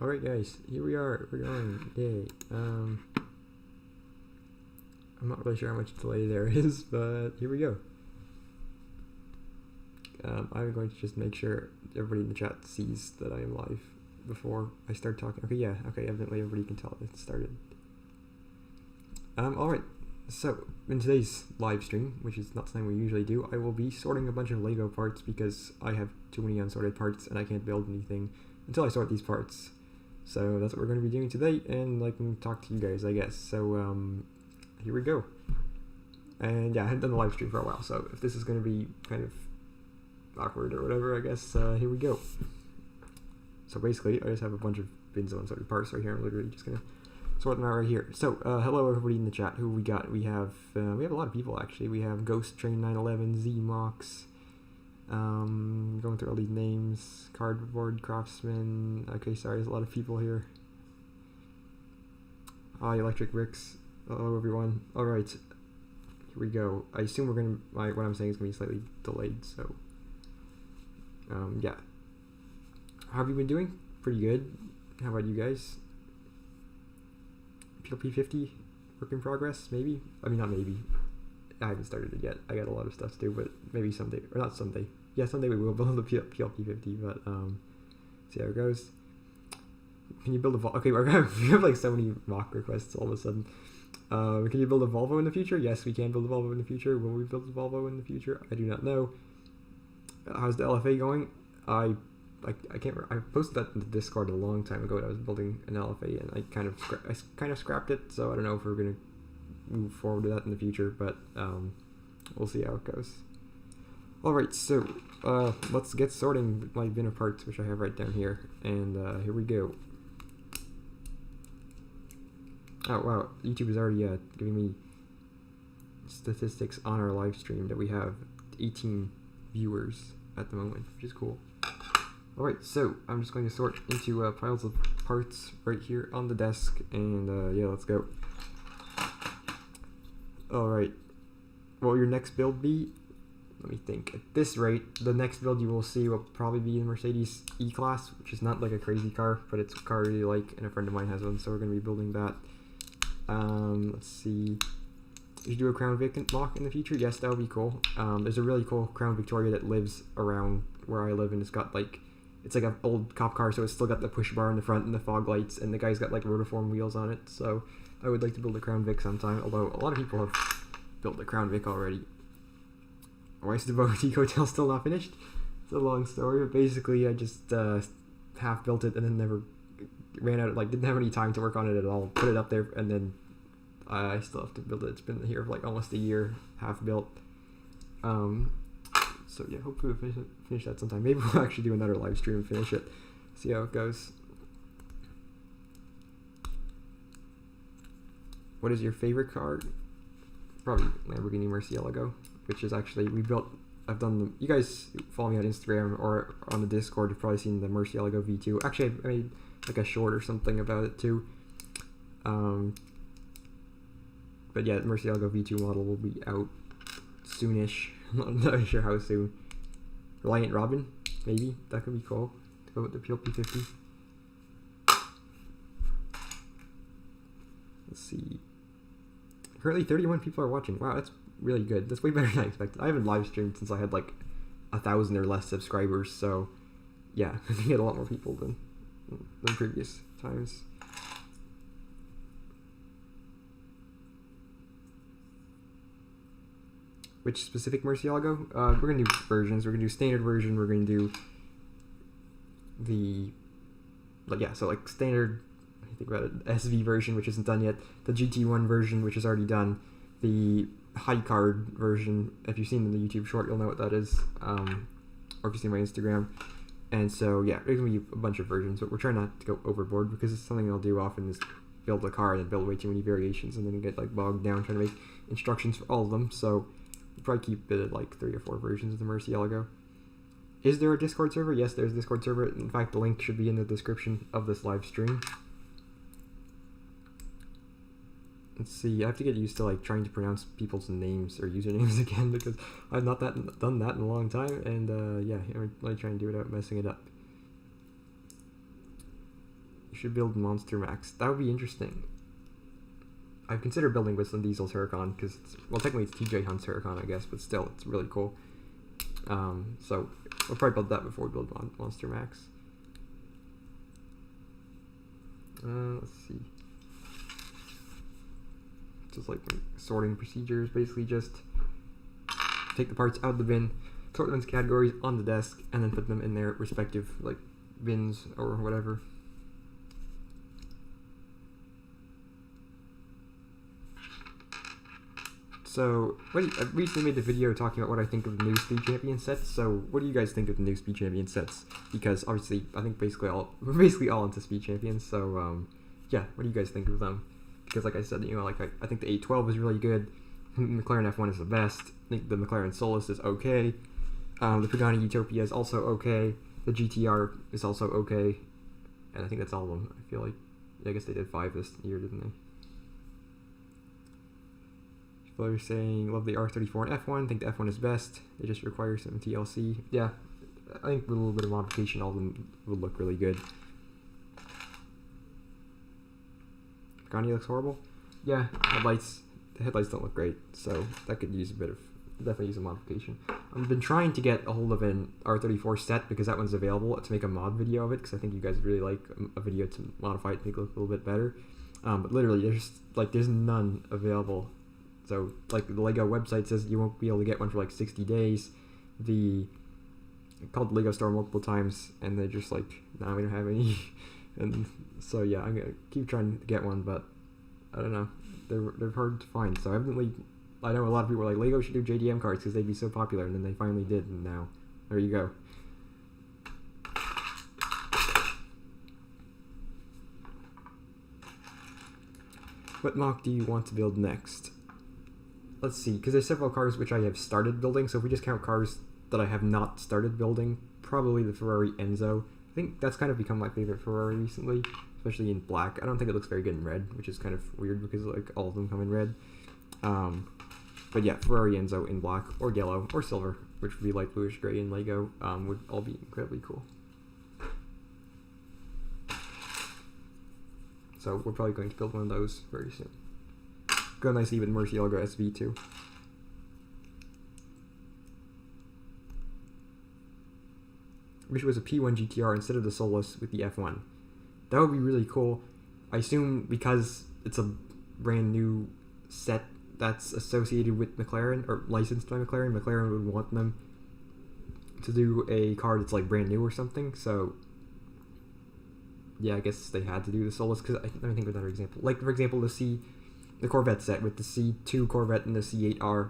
Alright guys, here we are, we're going, yay. I'm not really sure how much delay there is, but here we go. I'm going to just make sure everybody in the chat sees that I am live before I start talking. Okay, yeah, okay, evidently everybody can tell it started. Alright, so in today's live stream, which is not something we usually do, I will be sorting a bunch of Lego parts because I have too many unsorted parts and I can't build anything until I sort these parts. So that's what we're going to be doing today, and I can talk to you guys, I guess. So here we go. And yeah, I haven't done the live stream for a while, so if this is going to be kind of awkward or whatever, I guess here we go. So basically, I just have a bunch of bins of unsorted parts right here. I'm literally just going to sort them out right here. So hello everybody in the chat. Who we got? We have a lot of people actually. We have Ghost Train 911, Z-Mox. Going through all these names. Cardboard Craftsman. Okay, sorry, there's a lot of people here. Hi, Electric Bricks. Hello, everyone. Alright, here we go. I assume we're gonna, what I'm saying is gonna be slightly delayed, so. Yeah. How have you been doing? Pretty good. How about you guys? PLP50, work in progress, maybe? I mean, not maybe. I haven't started it yet. I got a lot of stuff to do, but maybe someday, or not someday. Yeah, someday we will build the PLP50, but see how it goes. Can you build a okay? We have like so many mock requests all of a sudden. Can you build a Volvo in the future? Yes, we can build a Volvo in the future. Will we build a Volvo in the future? I do not know. How's the LFA going? I can't. I posted that in the Discord a long time ago. That I was building an LFA, and I kind of scrapped it. So I don't know if we're gonna move forward with that in the future, but we'll see how it goes. Alright, so let's get sorting my bin of parts, which I have right down here, and here we go. Oh wow, YouTube is already giving me statistics on our live stream that we have 18 viewers at the moment, which is cool. Alright, so I'm just going to sort into piles of parts right here on the desk, and yeah, let's go. Alright, what will your next build be? Let me think. At this rate, the next build you will see will probably be the Mercedes E-Class, which is not like a crazy car, but it's a car I really like, and a friend of mine has one, so we're going to be building that. Let's see. You should do a Crown Vic mock in the future? Yes, that would be cool. There's a really cool Crown Victoria that lives around where I live, and it's got like, it's like an old cop car, so it's still got the push bar in the front and the fog lights, and the guy's got like rotiform wheels on it, so I would like to build a Crown Vic sometime, although a lot of people have built the Crown Vic already. Why is the Boutique Hotel still not finished? It's a long story, but basically I just half built it and then never ran out, like didn't have any time to work on it at all. Put it up there and then I still have to build it. It's been here for like almost a year, half built. So yeah, hopefully we'll finish that sometime. Maybe we'll actually do another live stream and finish it. See how it goes. What is your favorite car? Probably Lamborghini Murcielago, which is actually, I've done the, you guys follow me on Instagram or on the Discord, you've probably seen the Murcielago V2. Actually, I made like a short or something about it too. But yeah, the Murcielago V2 model will be out soonish. I'm not sure how soon. Reliant Robin, maybe, that could be cool to go with the PLP50. Let's see. Currently 31 people are watching. Wow, that's really good. That's way better than I expected. I haven't live streamed since I had like 1,000 or less subscribers, so yeah, I think I had a lot more people than previous times. Which specific Murcielago? We're gonna do versions. We're gonna do standard version. We're gonna do the, like, yeah, so like standard, think about it, SV version, which isn't done yet, the GT1 version, which is already done, the high card version. If you've seen the YouTube short, you'll know what that is, or if you've seen my Instagram. And so yeah, there's gonna be a bunch of versions, but we're trying not to go overboard, because it's something I'll do often is build a car and then build way too many variations and then get like bogged down trying to make instructions for all of them. So we'll probably keep it at like 3 or 4 versions of the Murcielago. Is there a Discord server? Yes, there's a Discord server. In fact, the link should be in the description of this live stream. Let's see, I have to get used to like trying to pronounce people's names or usernames again, because I've not done that in a long time, and yeah, I'm really trying to do it without messing it up. should build Monster Max. That would be interesting. I've considered building with Vin Diesel's Huracan because, well, technically it's TJ Hunt's Huracan, I guess, but still, it's really cool. So we'll probably build that before we build Monster Max. Let's see. Just like sorting procedures, basically just take the parts out of the bin, sort them into categories on the desk, and then put them in their respective like bins or whatever. So, I recently made a video talking about what I think of the new Speed Champion sets. So, what do you guys think of the new Speed Champion sets? Because obviously, I think we're basically all into Speed Champions. So, yeah, what do you guys think of them? Because, like I said, you know, like I think the 812 is really good. McLaren F1 is the best. I think the McLaren Solus is okay. The Pagani Utopia is also okay. The GTR is also okay. And I think that's all of them. I feel like, yeah, I guess they did 5 this year, didn't they? People are saying, love the R34 and F1, think the F1 is best. They just require some TLC. Yeah, I think with a little bit of modification, all of them will look really good. Pagani looks horrible. Yeah, the headlights don't look great, so that could use definitely use a modification. I've been trying to get a hold of an R34 set because that one's available to make a mod video of it, because I think you guys really like a video to modify it to make it look a little bit better. But literally, there's none available. So, like, the LEGO website says you won't be able to get one for, like, 60 days. I called the LEGO store multiple times, and they're just like, nah, we don't have any. And so, yeah, I'm going to keep trying to get one, but I don't know. They're hard to find. So, I know a lot of people are like, LEGO should do JDM cards because they'd be so popular, and then they finally did, and now, there you go. What mock do you want to build next? Let's see, because there's several cars which I have started building, so if we just count cars that I have not started building, probably the Ferrari Enzo. I think that's kind of become my favorite Ferrari recently, especially in black. I don't think it looks very good in red, which is kind of weird because like all of them come in red. But yeah, Ferrari Enzo in black or yellow or silver, which would be light bluish gray in LEGO, would all be incredibly cool. So we're probably going to build one of those very soon. Go nicely with Murcielago SV2. Wish it was a P1 GTR instead of the Solus with the F1. That would be really cool. I assume because it's a brand new set that's associated with McLaren, or licensed by McLaren, McLaren would want them to do a car that's like brand new or something, so yeah, I guess they had to do the Solus, because let me think of another example. Like, for example, the Corvette set with the C2 Corvette and the C8R.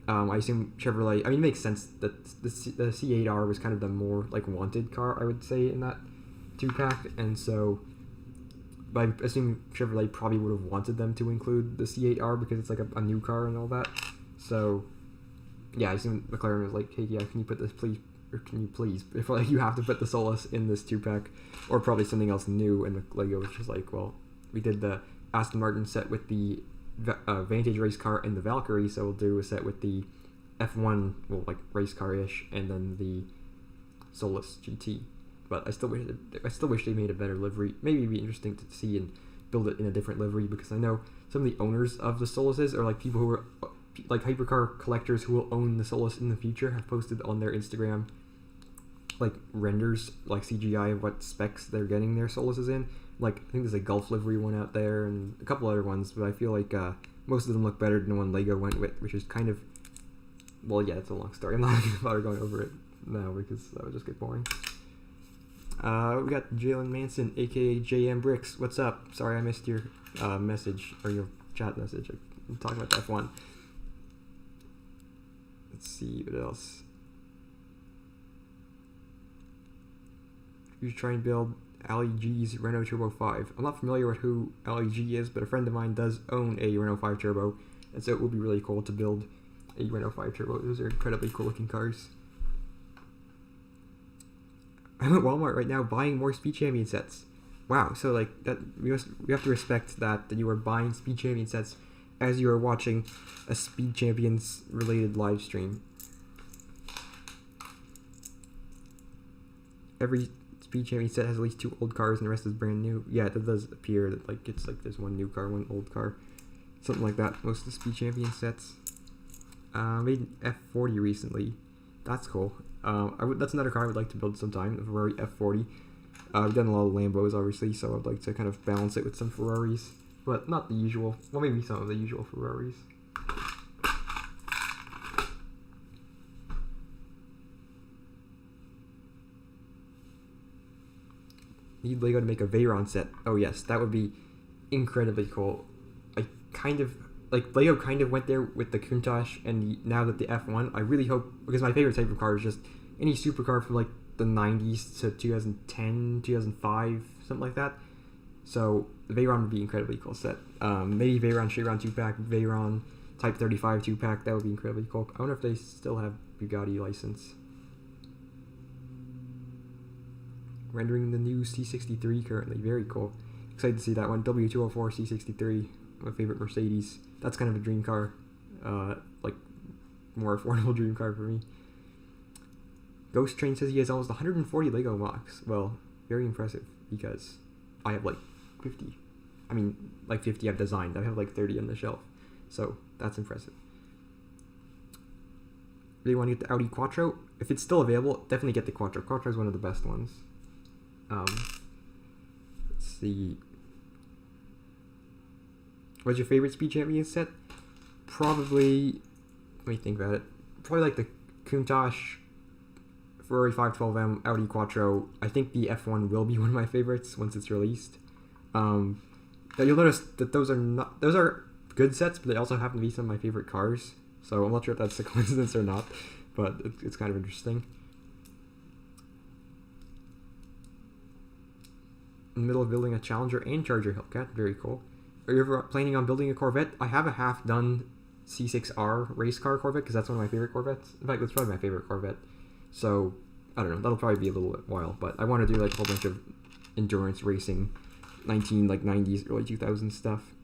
I assume Chevrolet, I mean, it makes sense that the C8R was kind of the more, like, wanted car, I would say, in that 2-pack, and so, but I assume Chevrolet probably would have wanted them to include the C8R because it's, like, a new car and all that, so, yeah, I assume McLaren was like, hey, yeah, can you put this, please, or can you please, if, like, you have to put the Solus in this 2-pack, or probably something else new in the LEGO, which is like, well, we did the Aston Martin set with the Vantage race car and the Valkyrie, so we'll do a set with the F1, well, like race car-ish, and then the Solus GT. But I still wish they made a better livery. Maybe it'd be interesting to see and build it in a different livery, because I know some of the owners of the Soluses are like people who are like hypercar collectors who will own the Solus in the future, have posted on their Instagram like renders, like CGI of what specs they're getting their Soluses in. Like, I think there's a Gulf livery one out there and a couple other ones, but I feel like most of them look better than the one LEGO went with, which is kind of, well, yeah, it's a long story. I'm not going to bother going over it now because that would just get boring. We got Jalen Manson, aka JM Bricks. What's up? Sorry I missed your message, or your chat message. I'm talking about the F1. Let's see, what else? You should try and build Ali G's Renault Turbo 5. I'm not familiar with who Ali G is, but a friend of mine does own a Renault 5 Turbo, and so it would be really cool to build a Renault 5 Turbo. Those are incredibly cool looking cars. I'm at Walmart right now buying more Speed Champion sets. Wow, so like that we have to respect that you are buying Speed Champion sets as you are watching a Speed Champions related live stream. Every Speed Champion set has at least 2 old cars and the rest is brand new. Yeah, that does appear that like it's like there's 1 new car, 1 old car, something like that. Most of the Speed Champion sets. Made an F40 recently. That's cool. That's another car I would like to build sometime. A Ferrari F40. I've done a lot of Lambos, obviously, so I'd like to kind of balance it with some Ferraris, but not the usual. Well, maybe some of the usual Ferraris. Need Lego to make a Veyron set. Oh yes, that would be incredibly cool. I kind of like Lego kind of went there with the Countach, and now that the F1, I really hope, because my favorite type of car is just any supercar from like the 90s to 2010, 2005, something like that. So the Veyron would be incredibly cool set. Maybe Veyron Chiron 2-pack, Veyron Type 35 2-pack. That would be incredibly cool. I wonder if they still have Bugatti license. Rendering the new C63 currently. Very cool. Excited to see that one. W204 C63, my favorite Mercedes. That's kind of a dream car. Like, more affordable dream car for me. Ghost Train says he has almost 140 Lego blocks. Well, very impressive, because I have like 50. I mean, like 50 I've designed. I have like 30 on the shelf. So, that's impressive. Really want to get the Audi Quattro? If it's still available, definitely get the Quattro. Quattro is one of the best ones. Let's see. What's your favorite Speed Champion set? Probably, let me think about it. Probably like the Countach, Ferrari 512M, Audi Quattro. I think the F1 will be one of my favorites once it's released. You'll notice that those are good sets, but they also happen to be some of my favorite cars. So I'm not sure if that's a coincidence or not, but it's kind of interesting. In the middle of building a Challenger and Charger Hellcat. Very cool. Are you ever planning on building a Corvette? I have a half-done C6R race car Corvette, because that's one of my favorite Corvettes. In fact, that's probably my favorite Corvette. So, I don't know. That'll probably be a little while, but I want to do like a whole bunch of endurance racing, 90s, early 2000s stuff.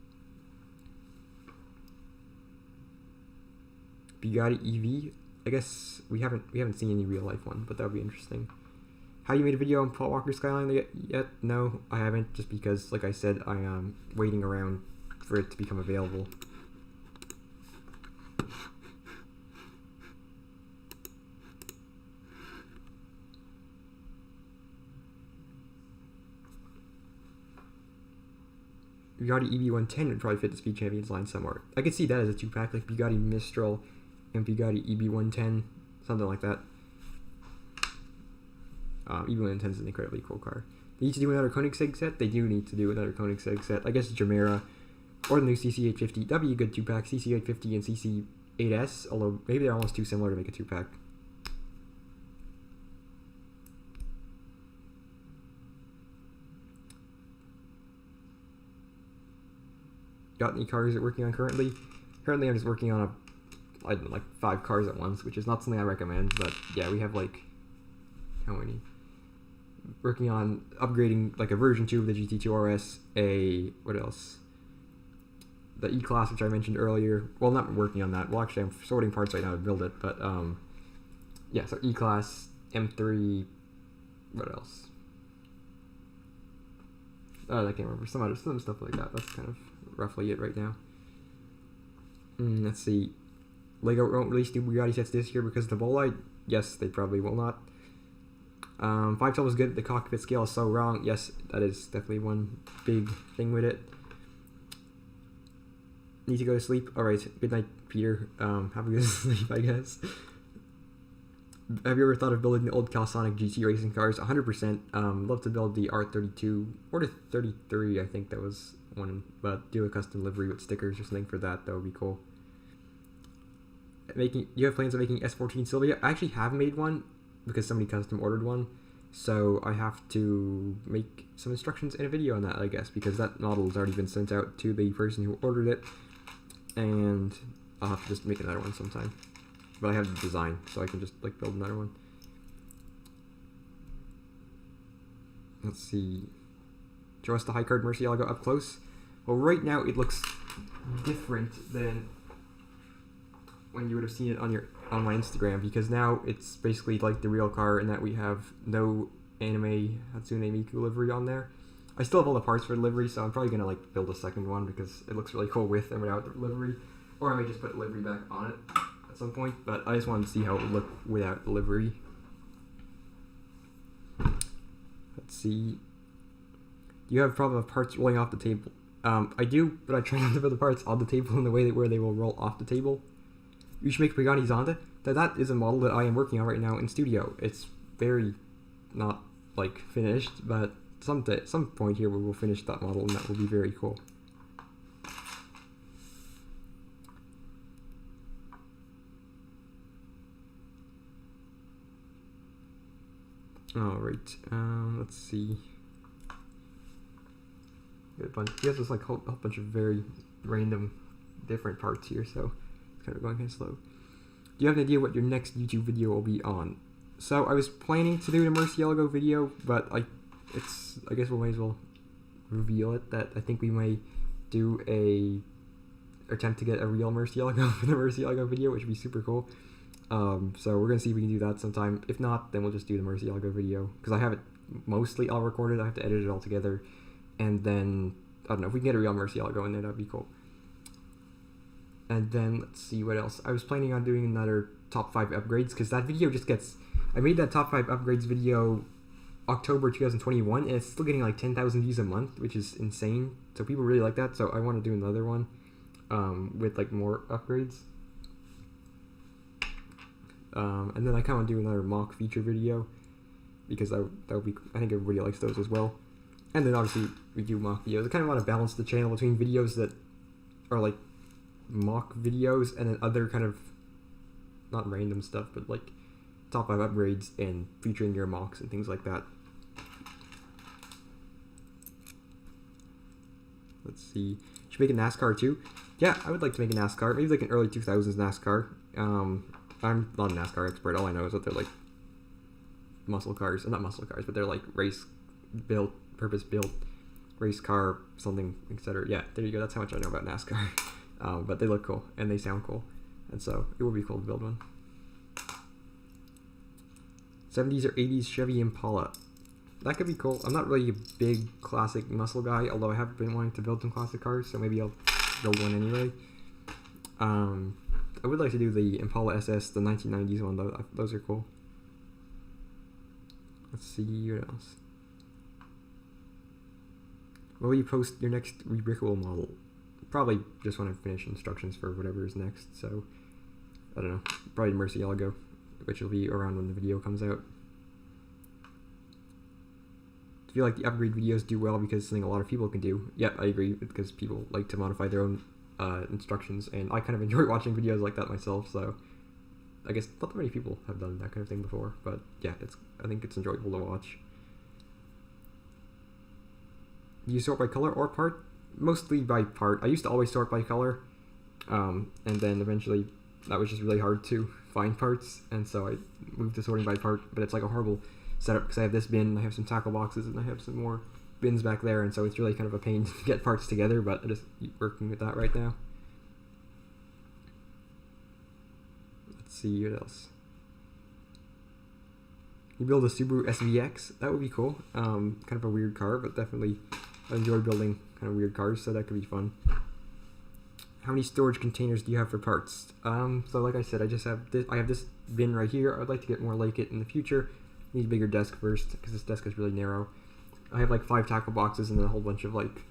Bugatti EV. I guess we haven't seen any real life one, but that would be interesting. Have you made a video on Paul Walker Skyline yet? No, I haven't, just because, like I said, I am waiting around for it to become available. Bugatti EB110 would probably fit the Speed Champions line somewhere. I could see that as a 2-pack, like Bugatti Mistral and Bugatti EB110, something like that. EB110 is an incredibly cool car. They need to do another Koenigsegg set. They do need to do another Koenigsegg set. I guess Jumeirah or the new CC850. That'd be a good 2-pack. CC850 and CC8S, although maybe they're almost too similar to make a 2-pack. Got any cars you're working on currently? Currently, I'm just working on I don't know, like 5 cars at once, which is not something I recommend, but yeah, we have like, how many? Working on upgrading like a version 2 of the GT2 RS, what else? The E-Class, which I mentioned earlier. Well, not working on that. Well, actually, I'm sorting parts right now to build it, but yeah, so E-Class, M3, what else? I can't remember. Some stuff like that. That's kind of roughly it right now. Let's see. Lego won't release new Bugatti sets this year because of the Bolide. Yes, they probably will not. 512 is good. The cockpit scale is so wrong. Yes, that is definitely one big thing with it. Need to go to sleep. Alright, good night, Peter. Have a good sleep, I guess. Have you ever thought of building the old Calisonic GT racing cars? 100%. Love to build the R32 or the 33, I think that was one, but do a custom livery with stickers or something for that. That would be cool. Do you have plans of making S14 Silvia? I actually have made one because somebody custom ordered one, so I have to make some instructions in a video on that, I guess, because that model has already been sent out to the person who ordered it, and I'll have to just make another one sometime. But I have the design, so I can just like build another one. Let's see. Show us the high card Murcielago up close. Well, right now it looks different than when you would have seen it on my Instagram, because now it's basically like the real car in that we have no anime Hatsune Miku livery on there. I still have all the parts for the livery, so I'm probably gonna like build a second one because it looks really cool with and without the livery. Or I may just put the livery back on it at some point, but I just wanted to see how it would look without the livery. Let's see. Do you have a problem with parts rolling off the table? I do, but I try not to put the parts on the table in the way that where they will roll off the table. You should make Pagani Zonda. That is a model that I am working on right now in studio. It's very not like finished, but some point here we will finish that model, and that will be very cool. All right. Let's see. He has this like whole bunch of very random, different parts here, so it's kind of going kind of slow. Do you have an idea what your next YouTube video will be on? So I was planning to do the Murcielago video, but I guess we might as well reveal it that I think we may do a attempt to get a real Murcielago for the Murcielago video, which would be super cool. So we're gonna see if we can do that sometime. If not, then we'll just do the Murcielago video because I have it mostly all recorded. I have to edit it all together, and then I don't know if we can get a real Murcielago in there, that'd be cool. And then let's see what else. I was planning on doing another top 5 upgrades because that video just gets. I made that top 5 upgrades video October 2021, and it's still getting like 10,000 views a month, which is insane. So people really like that. So I want to do another one with like more upgrades. And then I kind of want to do another mock feature video because that would be. I think everybody likes those as well. And then obviously we do mock videos. I kind of want to balance the channel between videos that are like mock videos and then other kind of not random stuff, but like top 5 upgrades and featuring your mocks and things like that. Let's see. Should we make a NASCAR too? Yeah, I would like to make a NASCAR. Maybe like an early 2000s NASCAR. I'm not a NASCAR expert. All I know is that they're like muscle cars. Not muscle cars, but they're like race built, purpose built race car, something, etc. Yeah, there you go. That's how much I know about NASCAR. But they look cool and they sound cool, and so it would be cool to build one. 70s or 80s Chevy Impala. That could be cool. I'm not really a big classic muscle guy, although I have been wanting to build some classic cars, so maybe I'll build one anyway. I would like to do the Impala SS, the 1990s one, though. Those are cool. Let's see what else. Will you post your next rebrickable model? Probably just when I finish instructions for whatever is next, so I don't know. Probably Murcielago, which will be around when the video comes out. I feel like the upgrade videos do well because it's something a lot of people can do. Yep, I agree, because people like to modify their own instructions, and I kind of enjoy watching videos like that myself, so I guess not that many people have done that kind of thing before, but yeah, I think it's enjoyable to watch. Do you sort by color or part? Mostly by part. I used to always sort by color, and then eventually that was just really hard to find parts, and so I moved to sorting by part, but it's like a horrible setup because I have this bin, I have some tackle boxes, and I have some more bins back there, and so it's really kind of a pain to get parts together, but I just keep working with that right now. Let's see what else. You build a Subaru SVX, that would be cool. Kind of a weird car, but definitely I enjoy building kind of weird cars, so that could be fun. How many storage containers do you have for parts? So like I said, I have this bin right here. I'd like to get more like it in the future. Need a bigger desk first, because this desk is really narrow. I have like 5 tackle boxes and then a whole bunch of like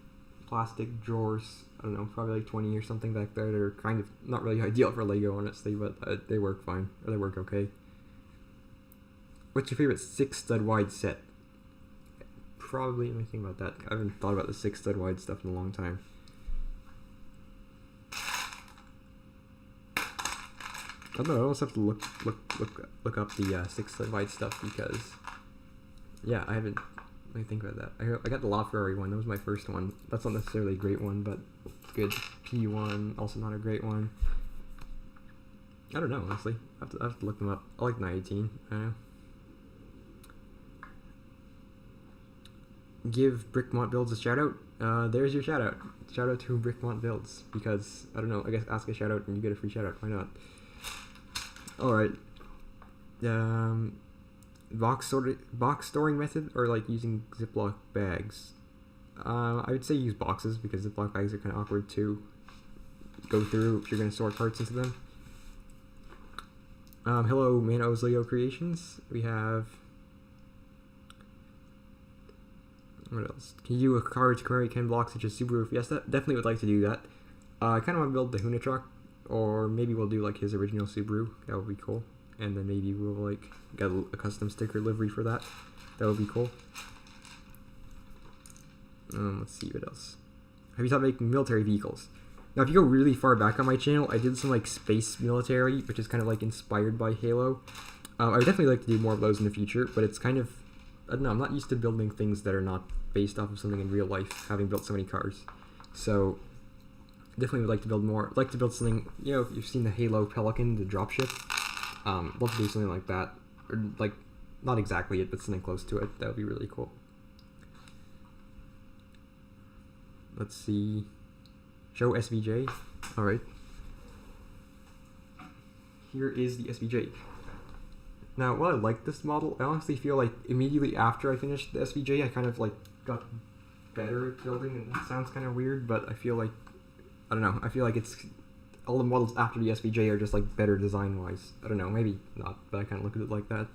plastic drawers. I don't know, probably like 20 or something back there that are kind of not really ideal for Lego, honestly, but they work fine, or they work okay. What's your favorite 6-stud wide set? Probably, let me think about that. I haven't thought about the 6-stud wide stuff in a long time. I don't know, I almost have to look up the 6-stud wide stuff because, yeah, I haven't. Let me think about that. I got the LaFerrari one. That was my first one. That's not necessarily a great one, but it's good. P1, also not a great one. I don't know, honestly. I have to look them up. I like 918. I don't know. Give Brickmont Builds a shout out. There's your shout out. Shout out to Brickmont Builds because, I don't know, I guess ask a shout out and you get a free shout out. Why not? Alright. box storing method or like using Ziploc bags? I would say use boxes because Ziploc bags are kind of awkward to go through if you're going to store parts into them. Hello, Manos Lego Creations. We have... What else? Can you do a car to commemorate Ken Block such as Subaru Fiesta? Definitely would like to do that. I kind of want to build the Huna truck, or maybe we'll do like his original Subaru. That would be cool. And then maybe we'll like get a custom sticker livery for that. That would be cool. Let's see what else. Have you thought making military vehicles? Now, if you go really far back on my channel, I did some like space military, which is kind of like inspired by Halo. I would definitely like to do more of those in the future, but it's kind of, I don't know, I'm not used to building things that are not based off of something in real life, having built so many cars. So, definitely would like to build more. I'd like to build something, you know, if you've seen the Halo Pelican, the dropship. Love to do something like that. Or, like, not exactly it, but something close to it. That would be really cool. Let's see. Show SVJ. Alright. Here is the SVJ. Now, while I like this model, I honestly feel like immediately after I finished the SVJ, I kind of like got better at building, and that sounds kind of weird, but I feel like, I don't know, I feel like it's, all the models after the SVJ are just like better design-wise. I don't know, maybe not, but I kind of look at it like that.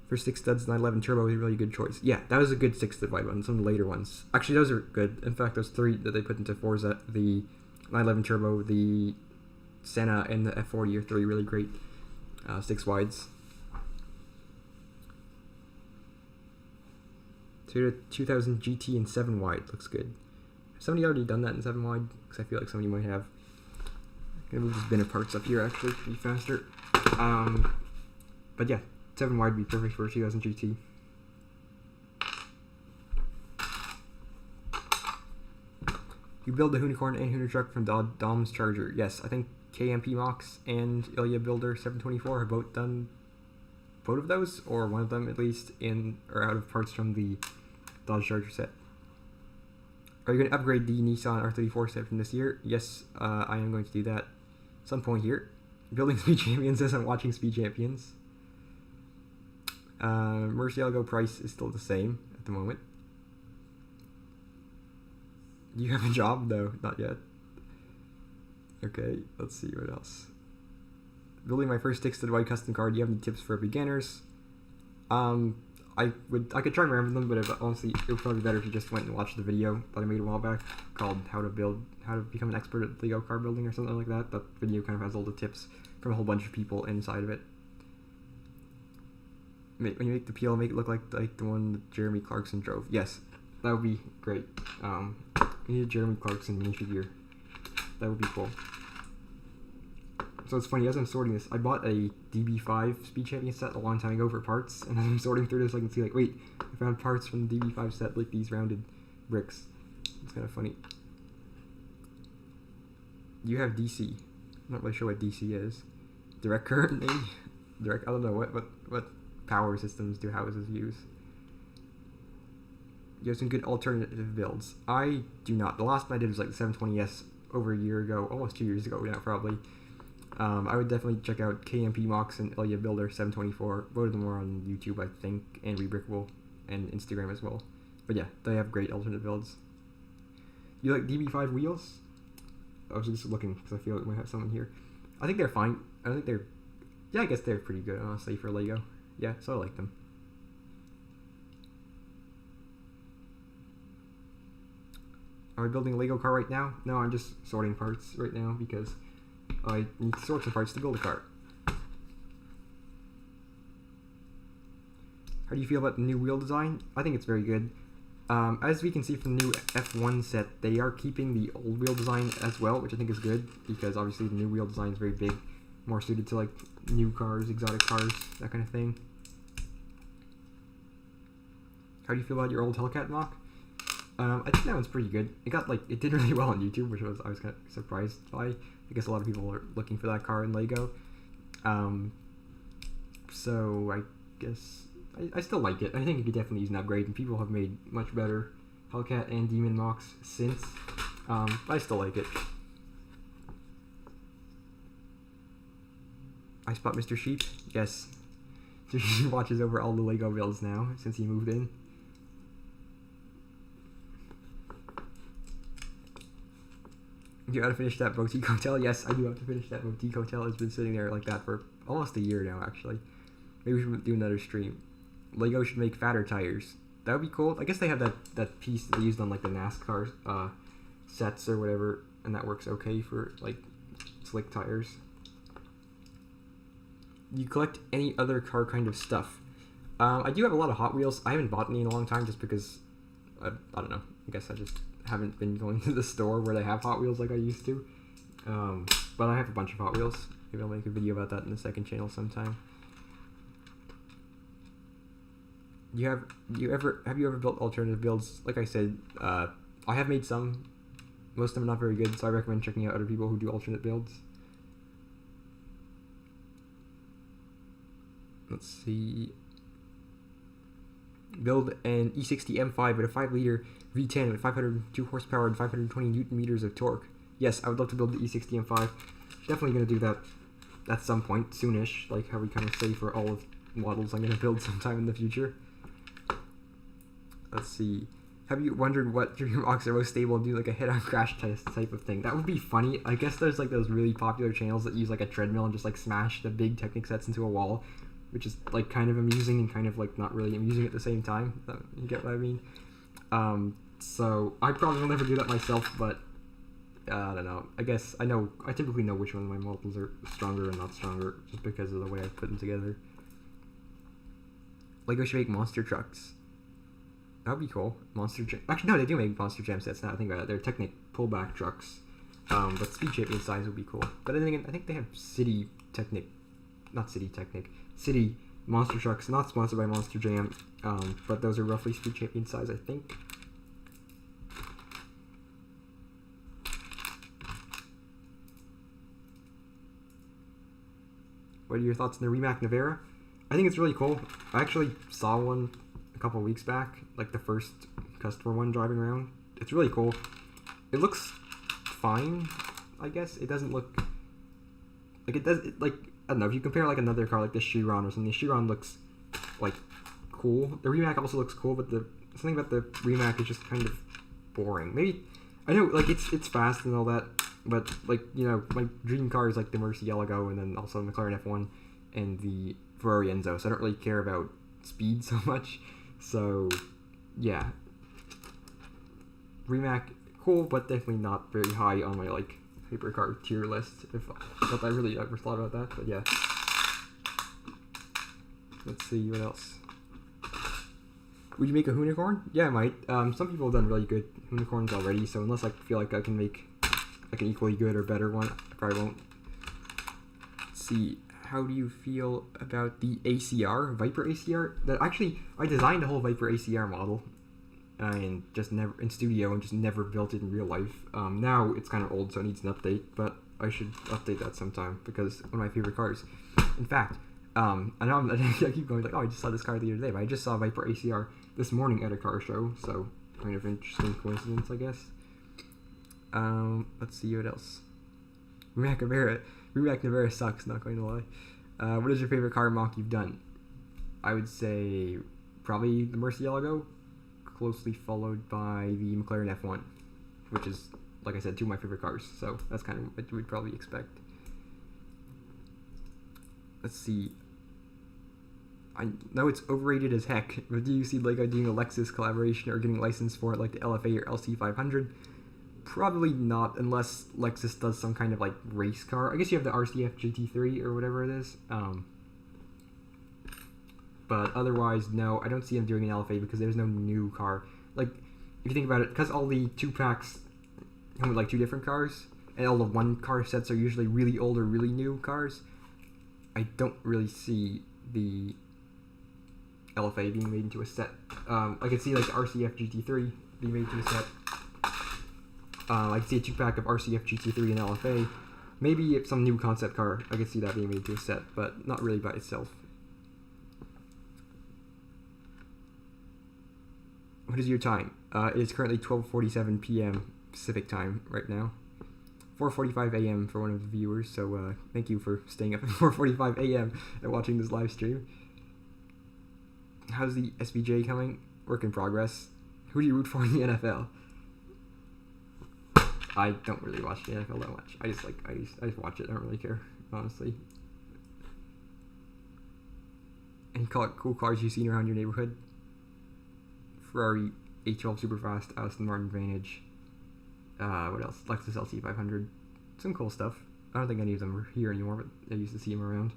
For 6 studs, 911 Turbo was a really good choice. Yeah, that was a good 6 stud wide one, some of the later ones. Actually, those are good. In fact, those 3 that they put into Forza, the 911 Turbo, the Senna, and the F40 are 3 really great 6 wides. So 2000 GT and 7 wide looks good. Has somebody already done that in 7 wide? Because I feel like somebody might have. I'm gonna move this bin of parts up here actually to be faster. But yeah, 7 wide would be perfect for a 2000 GT. You build the Unicorn and Huna truck from Dom's Charger. Yes, I think KMP Mox and Ilya Builder 724 have both done both of those, or one of them at least, in or out of parts from the Dodge Charger set. Are you going to upgrade the Nissan R34 set from this year? Yes, I am going to do that some point here. Building Speed Champions as I'm watching Speed Champions. Murcielago price is still the same at the moment. Do you have a job? No, not yet. Okay, let's see what else. Building my first 6 stud wide custom car. Do you have any tips for beginners? I could try and remember them, but honestly, it would probably be better if you just went and watched the video that I made a while back called how to become an expert at Lego car building or something like that. That video kind of has all the tips from a whole bunch of people inside of it. When you make the PL, make it look like the one that Jeremy Clarkson drove. Yes, that would be great. We need a Jeremy Clarkson minifigure. That would be cool. So it's funny, as I'm sorting this, I bought a DB5 Speed Champion set a long time ago for parts, and as I'm sorting through this, I can see, like, wait, I found parts from the DB5 set, like these rounded bricks. It's kind of funny. You have DC. I'm not really sure what DC is. Direct current, maybe? I don't know, what power systems do houses use? You have some good alternative builds. I do not. The last one I did was like the 720S over a year ago, almost 2 years ago now, probably. I would definitely check out KMP Mox and Ilya Builder 724. Both of them are on YouTube, I think, and Rebrickable, and Instagram as well. But yeah, they have great alternate builds. You like DB5 wheels? I was just looking because I feel like we might have someone here. I think they're fine. I think they're, yeah, I guess they're pretty good, honestly, for Lego. Yeah, so I like them. Are we building a Lego car right now? No, I'm just sorting parts right now because I need to sort some parts to build a car. How do you feel about the new wheel design? I think it's very good. As we can see from the new F1 set, they are keeping the old wheel design as well, which I think is good because obviously the new wheel design is very big, more suited to like new cars, exotic cars, that kind of thing. How do you feel about your old Hellcat mock? I think that one's pretty good. It did really well on YouTube, which I was kind of surprised by. I guess a lot of people are looking for that car in Lego. So I guess I still like it. I think it could definitely use an upgrade, and people have made much better Hellcat and Demon mocks since. I still like it. I spot Mr. Sheep. Yes. Mr. Sheep watches over all the Lego builds now since he moved in. You gotta finish that boutique hotel. Yes, I do have to finish that boutique hotel. It's been sitting there like that for almost a year now, actually. Maybe we should do another stream. Lego should make fatter tires. That would be cool. I guess they have that piece that they used on like the NASCAR sets or whatever, and that works okay for like slick tires. You collect any other car kind of stuff? I do have a lot of Hot Wheels. I haven't bought any in a long time just because I don't know. I guess I just haven't been going to the store where they have Hot Wheels like I used to. But I have a bunch of Hot Wheels. Maybe I'll make a video about that in the second channel sometime. Have you ever built alternative builds? Like I said, I have made some. Most of them are not very good, so I recommend checking out other people who do alternate builds. Let's see. Build an E60 M5 with a 5-liter V10 with 502 horsepower and 520 newton meters of torque. Yes, I would love to build the E60 M5. Definitely going to do that at some point, soonish, like how we kind of say for all of models I'm going to build sometime in the future. Let's see. Have you wondered what dream rocks are most stable and do like a head-on crash test type of thing? That would be funny. I guess there's like those really popular channels that use like a treadmill and just like smash the big Technic sets into a wall, which is like kind of amusing and kind of like not really amusing at the same time. You get what I mean? So I probably will never do that myself, but I don't know. I guess I typically know which one of my models are stronger and not stronger just because of the way I put them together. Lego should make monster trucks. That would be cool. Actually, no, they do make Monster Jam sets now I think about it. They're Technic pullback trucks. But Speed Champion size would be cool. But then again, I think they have City Monster Trucks, not sponsored by Monster Jam, but those are roughly Speed Champion size, I think. What are your thoughts on the Rimac Nevera? I think it's really cool. I actually saw one a couple weeks back, like the first customer one driving around. It's really cool. It looks fine, I guess. It doesn't look like it does. Like I don't know, if you compare like another car like the Chiron or something, the Chiron looks like cool. The Rimac also looks cool, but something about the Rimac is just kind of boring. Maybe I know like it's fast and all that, but like my dream car is like the Murcielago and then also the McLaren F1 and the Ferrari Enzo. So I don't really care about speed so much. So yeah, Rimac cool, but definitely not very high on my like hypercar tier list. If I really ever thought about that, but yeah. Let's see what else. Would you make a unicorn? Yeah, I might. Some people have done really good unicorns already, so unless I feel like I can make like an equally good or better one, I probably won't. Let's see. How do you feel about the ACR, Viper ACR? That actually, I designed a whole Viper ACR model, and just never in studio and just never built it in real life. Now it's kind of old, so it needs an update, but I should update that sometime because one of my favorite cars. In fact, I know I keep going like, oh, I just saw this car the other day, but I just saw Viper ACR this morning at a car show, so kind of interesting coincidence, I guess. Let's see what else. Rimac Nevera sucks, not going to lie. What is your favorite car mock you've done? I would say probably the Murcielago, closely followed by the McLaren F1, which is, like I said, two of my favorite cars, so that's kind of what you would probably expect. Let's see. I know it's overrated as heck, but do you see Lego doing a Lexus collaboration or getting licensed for it like the LFA or LC500? Probably not, unless Lexus does some kind of like race car. I guess you have the RCF GT3 or whatever it is. But otherwise, no, I don't see them doing an LFA because there's no new car. Like, if you think about it, because all the 2-packs come with like 2 different cars, and all the 1-car sets are usually really old or really new cars, I don't really see the LFA being made into a set. I could see like the RCF GT3 being made into a set. I could see a 2-pack of RCF GT3 and LFA. Maybe if some new concept car, I could see that being made into a set, but not really by itself. What is your time? It is currently 12:47 p.m. Pacific time right now. 4:45 a.m. for one of the viewers. So thank you for staying up at 4:45 a.m. and watching this live stream. How's the SBJ coming? Work in progress. Who do you root for in the NFL? I don't really watch the NFL that much. I just watch it. I don't really care, honestly. Any cool cars you've seen around your neighborhood? Ferrari 812 Superfast, Aston Martin Vantage. What else? Lexus LC 500. Some cool stuff. I don't think any of them are here anymore, but I used to see them around.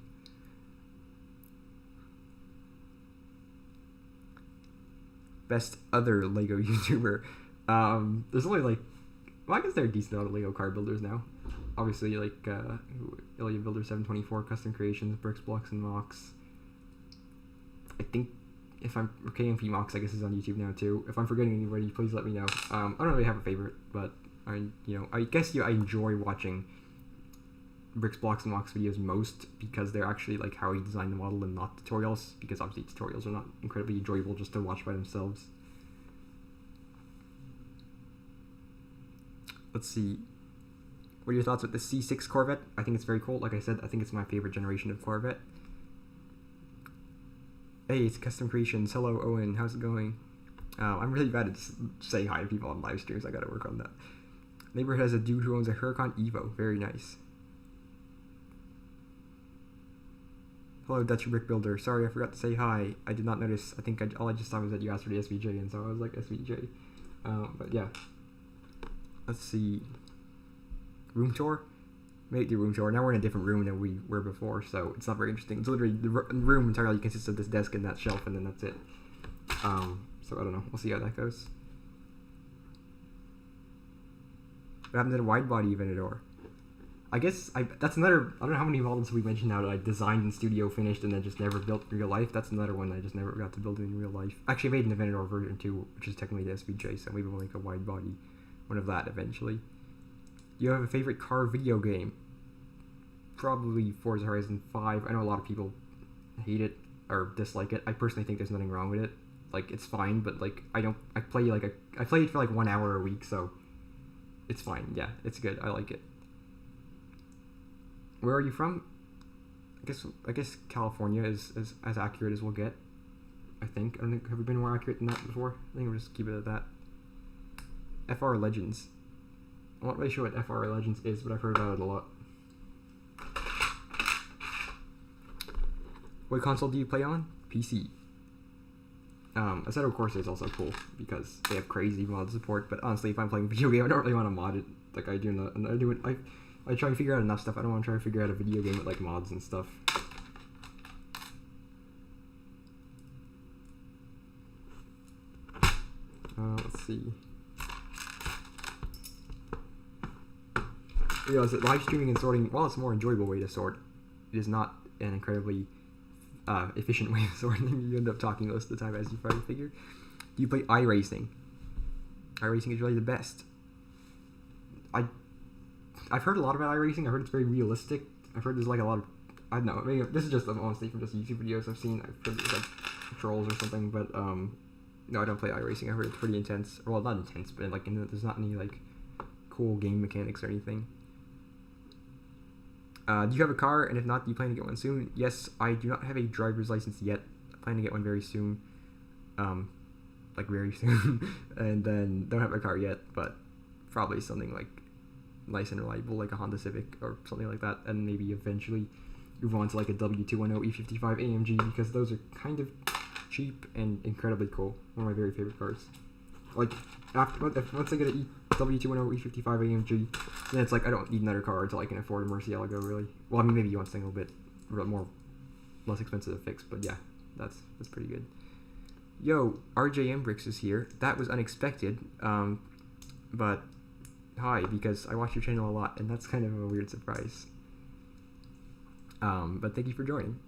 Best other Lego YouTuber. There's only like, well, I guess there are a decent amount of Lego car builders now. Obviously, like Ilya Builder 724, Custom Creations, Bricks, Blocks, and Mox. I think if I'm KMP Mox, I guess is on YouTube now too. If I'm forgetting anybody, please let me know. I don't really have a favorite, but I guess I enjoy watching Bricks, Blocks, and Mox videos most because they're actually like how he designed the model and not tutorials, because obviously tutorials are not incredibly enjoyable just to watch by themselves. Let's see. What are your thoughts with the C6 Corvette? I think it's very cool. Like I said, I think it's my favorite generation of Corvette. Hey, it's Custom Creations. Hello, Owen. How's it going? I'm really bad at saying hi to people on live streams. I gotta work on that. Neighborhood has a dude who owns a Huracan Evo. Very nice. Hello, Dutch Brick Builder. Sorry, I forgot to say hi. I did not notice. I think all I just saw was that you asked for the SVJ, and so I was like, SVJ. But yeah. Let's see. Room tour? Made the room tour. Now we're in a different room than we were before, so it's not very interesting. It's literally, the room entirely consists of this desk and that shelf, and then that's it. So I don't know. We'll see how that goes. What happened to the wide body Aventador? I guess that's another. I don't know how many models we mentioned now that I designed in studio, finished, and then just never built in real life. That's another one I just never got to build in real life. Actually, I made an Aventador version 2, which is technically the SVJ, so maybe we'll make a wide body one of that eventually. Do you have a favorite car video game? Probably Forza Horizon 5. I know a lot of people hate it or dislike it. I personally think there's nothing wrong with it. Like, it's fine, but like I play it for like 1 hour a week, so it's fine. Yeah, it's good. I like it. Where are you from? I guess California is as accurate as we'll get. I think. I don't think. Have we been more accurate than that before? I think we'll just keep it at that. FR Legends. I'm not really sure what FR Legends is, but I've heard about it a lot. What console do you play on? PC. Assetto Corsa is also cool because they have crazy mod support, but honestly, if I'm playing a video game, I don't really want to mod it like I do. I try and figure out enough stuff. I don't want to try to figure out a video game with like mods and stuff. Let's see. Realize that live streaming and sorting, while it's a more enjoyable way to sort, it is not an incredibly efficient way of sorting. You end up talking most of the time, as you probably figured. Do you play iRacing? iRacing is really the best. I've heard a lot about iRacing. I've heard it's very realistic. I've heard there's like a lot of, I don't know, maybe this is just honestly from just YouTube videos I've seen. I've heard there's like trolls or something, but no, I don't play iRacing. I heard it's pretty intense. Well, not intense, but like there's not any like cool game mechanics or anything. Do you have a car? And if not, do you plan to get one soon? Yes, I do not have a driver's license yet. I plan to get one very soon. Like very soon. And then don't have a car yet, but probably something like nice and reliable, like a Honda Civic or something like that, and maybe eventually move on to like a W210 E55 AMG, because those are kind of cheap and incredibly cool. One of my very favorite cars. Like once I get a W210 E55 AMG, then it's like I don't need another car until I can afford a Murcielago, really. Well, I mean, maybe you want something a little bit less expensive to fix, but yeah, that's pretty good. Yo, RJM Bricks is here. That was unexpected, but hi, because I watch your channel a lot, and that's kind of a weird surprise. But thank you for joining.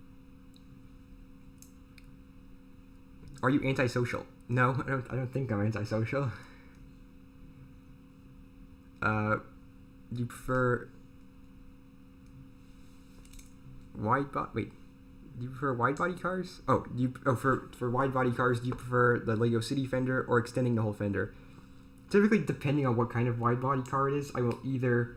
Are you antisocial? No, I don't think I'm antisocial. Do you prefer do you prefer wide body cars? For wide body cars, do you prefer the Lego City fender or extending the whole fender? Typically, depending on what kind of wide body car it is, I will either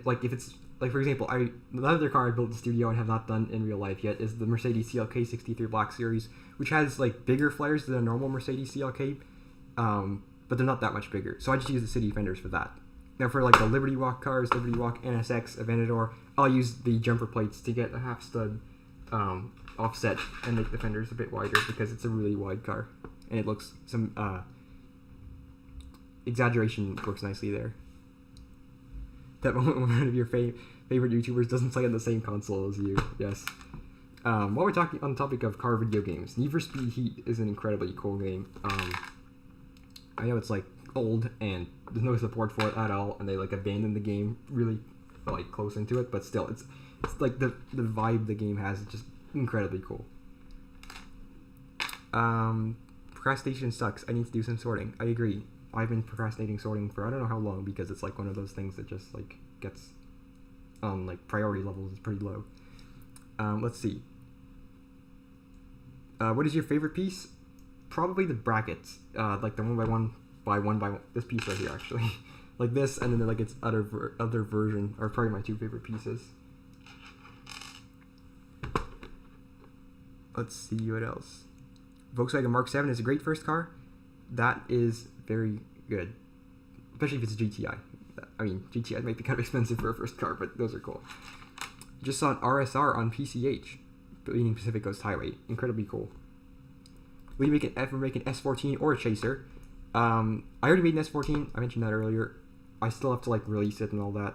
like if it's like, for example, the other car I built in the studio and have not done in real life yet is the Mercedes CLK 63 Black Series, which has like bigger flares than a normal Mercedes CLK, but they're not that much bigger. So I just use the city fenders for that. Now for like the Liberty Walk cars, Liberty Walk, NSX, Aventador, I'll use the jumper plates to get a half stud offset and make the fenders a bit wider because it's a really wide car, and it looks some exaggeration works nicely there. That moment when one of your favorite YouTubers doesn't play on the same console as you. Yes. While we're talking on the topic of car video games, Need for Speed Heat is an incredibly cool game. I know it's like old and there's no support for it at all, and they like abandoned the game really like close into it, but still, it's like the vibe the game has is just incredibly cool. Procrastination sucks. I need to do some sorting. I agree. I've been procrastinating sorting for I don't know how long because it's like one of those things that just like gets on like priority levels is pretty low. Let's see. What is your favorite piece? Probably the brackets. Like the one by one. This piece right here actually. Like this, and then like its other version are probably my two favorite pieces. Let's see what else. Volkswagen Mark 7 is a great first car. That is very good, especially if it's a GTI. I mean, GTI might be kind of expensive for a first car, but those are cool. Just saw an RSR on PCH, meaning Pacific Coast Highway. Incredibly cool. Will you make an S14 or a Chaser? I already made an S14. I mentioned that earlier. I still have to like release it and all that.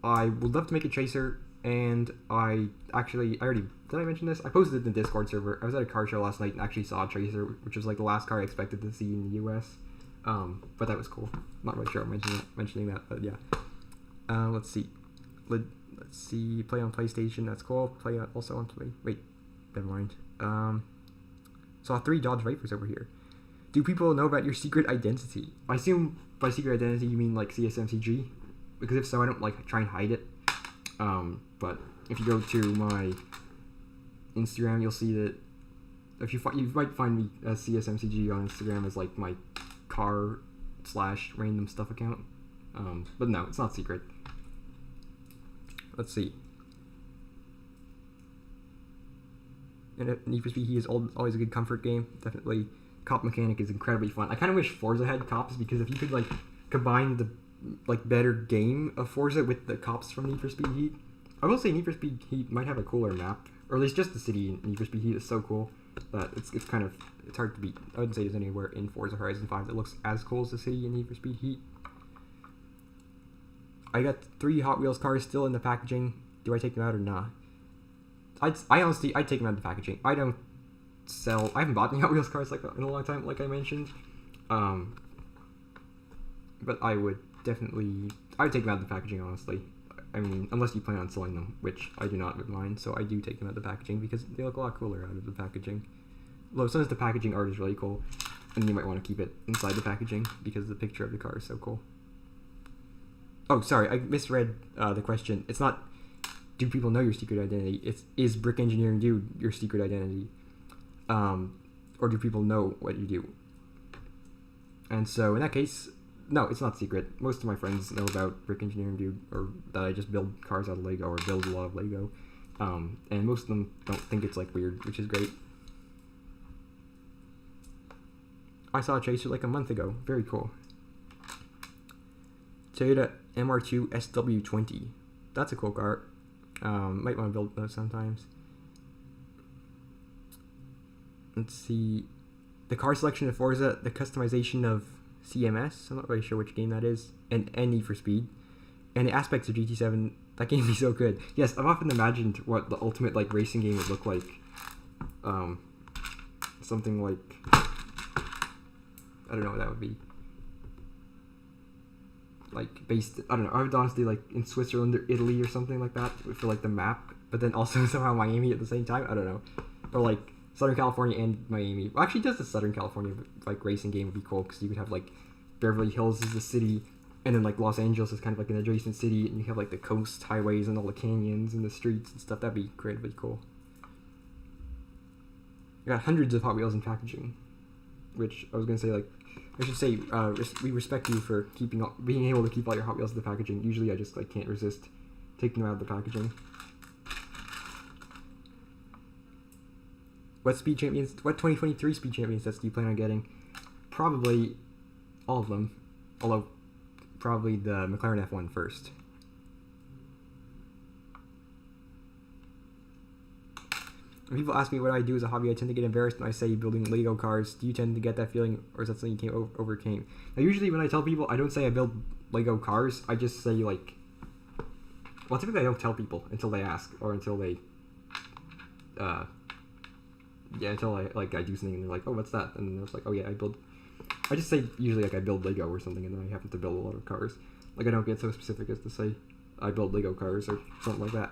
I would love to make a Chaser, and I already did I mention this? I posted it in the Discord server. I was at a car show last night and actually saw a Chaser, which was like the last car I expected to see in the US. But that was cool. Not really sure I'm mentioning that, but yeah. Let's see. Let's see. Play on PlayStation. That's cool. Play also on Play. Wait, never mind. Saw 3 Dodge Vipers over here. Do people know about your secret identity? I assume by secret identity you mean like CSMCG, because if so, I don't like try and hide it. But if you go to my Instagram, you'll see that if you might find me as CSMCG on Instagram as like my car / random stuff account. But no, it's not secret. Let's see. And Need for Speed Heat is always a good comfort game. Definitely. Cop Mechanic is incredibly fun. I kind of wish Forza had cops, because if you could like combine the like better game of Forza with the cops from Need for Speed Heat, I will say Need for Speed Heat might have a cooler map, or at least just the city in Need for Speed Heat is so cool that it's hard to beat. I wouldn't say there's anywhere in Forza Horizon 5 that looks as cool as the city in Need for Speed Heat. I got 3 Hot Wheels cars still in the packaging. Do I take them out or not? I'd take them out of the packaging. I haven't bought any Hot Wheels cars like in a long time, like I mentioned. But I would take them out of the packaging, honestly. I mean, unless you plan on selling them, which I do not with mine, so I do take them out of the packaging because they look a lot cooler out of the packaging. Although sometimes the packaging art is really cool, and you might want to keep it inside the packaging because the picture of the car is so cool. Oh, sorry, I misread the question. It's not, do people know your secret identity? It's, is Brick Engineering Dude your secret identity? Or do people know what you do? And so in that case, no, it's not secret. Most of my friends know about Brick Engineering Dude, or that I just build cars out of Lego, or build a lot of Lego. And most of them don't think it's like weird, which is great. I saw a Chaser like a month ago. Very cool. Toyota MR2 SW20. That's a cool car. Might want to build those sometimes. Let's see. The car selection of Forza, the customization of CMS, I'm not really sure which game that is, and Need for Speed. And the aspects of GT7, that game is so good. Yes, I've often imagined what the ultimate like racing game would look like. Something like, I don't know what that would be. Like based, I don't know, I would honestly like in Switzerland or Italy or something like that for like the map, but then also somehow Miami at the same time. I don't know, or like Southern California and Miami. Well, actually, just the Southern California like racing game would be cool because you could have like Beverly Hills is the city, and then like Los Angeles is kind of like an adjacent city, and you have like the coast highways and all the canyons and the streets and stuff. That'd be creatively cool. I got hundreds of Hot Wheels in packaging, which I was gonna say like I should say, we respect you for being able to keep all your Hot Wheels in the packaging. Usually I just like can't resist taking them out of the packaging. What 2023 Speed Champions sets do you plan on getting? Probably all of them, although probably the McLaren F1 first. When people ask me what I do as a hobby, I tend to get embarrassed when I say building Lego cars. Do you tend to get that feeling, or is that something you overcame? Now, usually when I tell people, I don't say I build Lego cars. I just say, like... Well, typically I don't tell people until they ask, or until they... Yeah, until I do something and they're like, oh, what's that? And they're like, oh, yeah, I just say usually, like, I build Lego or something, and then I happen to build a lot of cars. Like, I don't get so specific as to say I build Lego cars or something like that.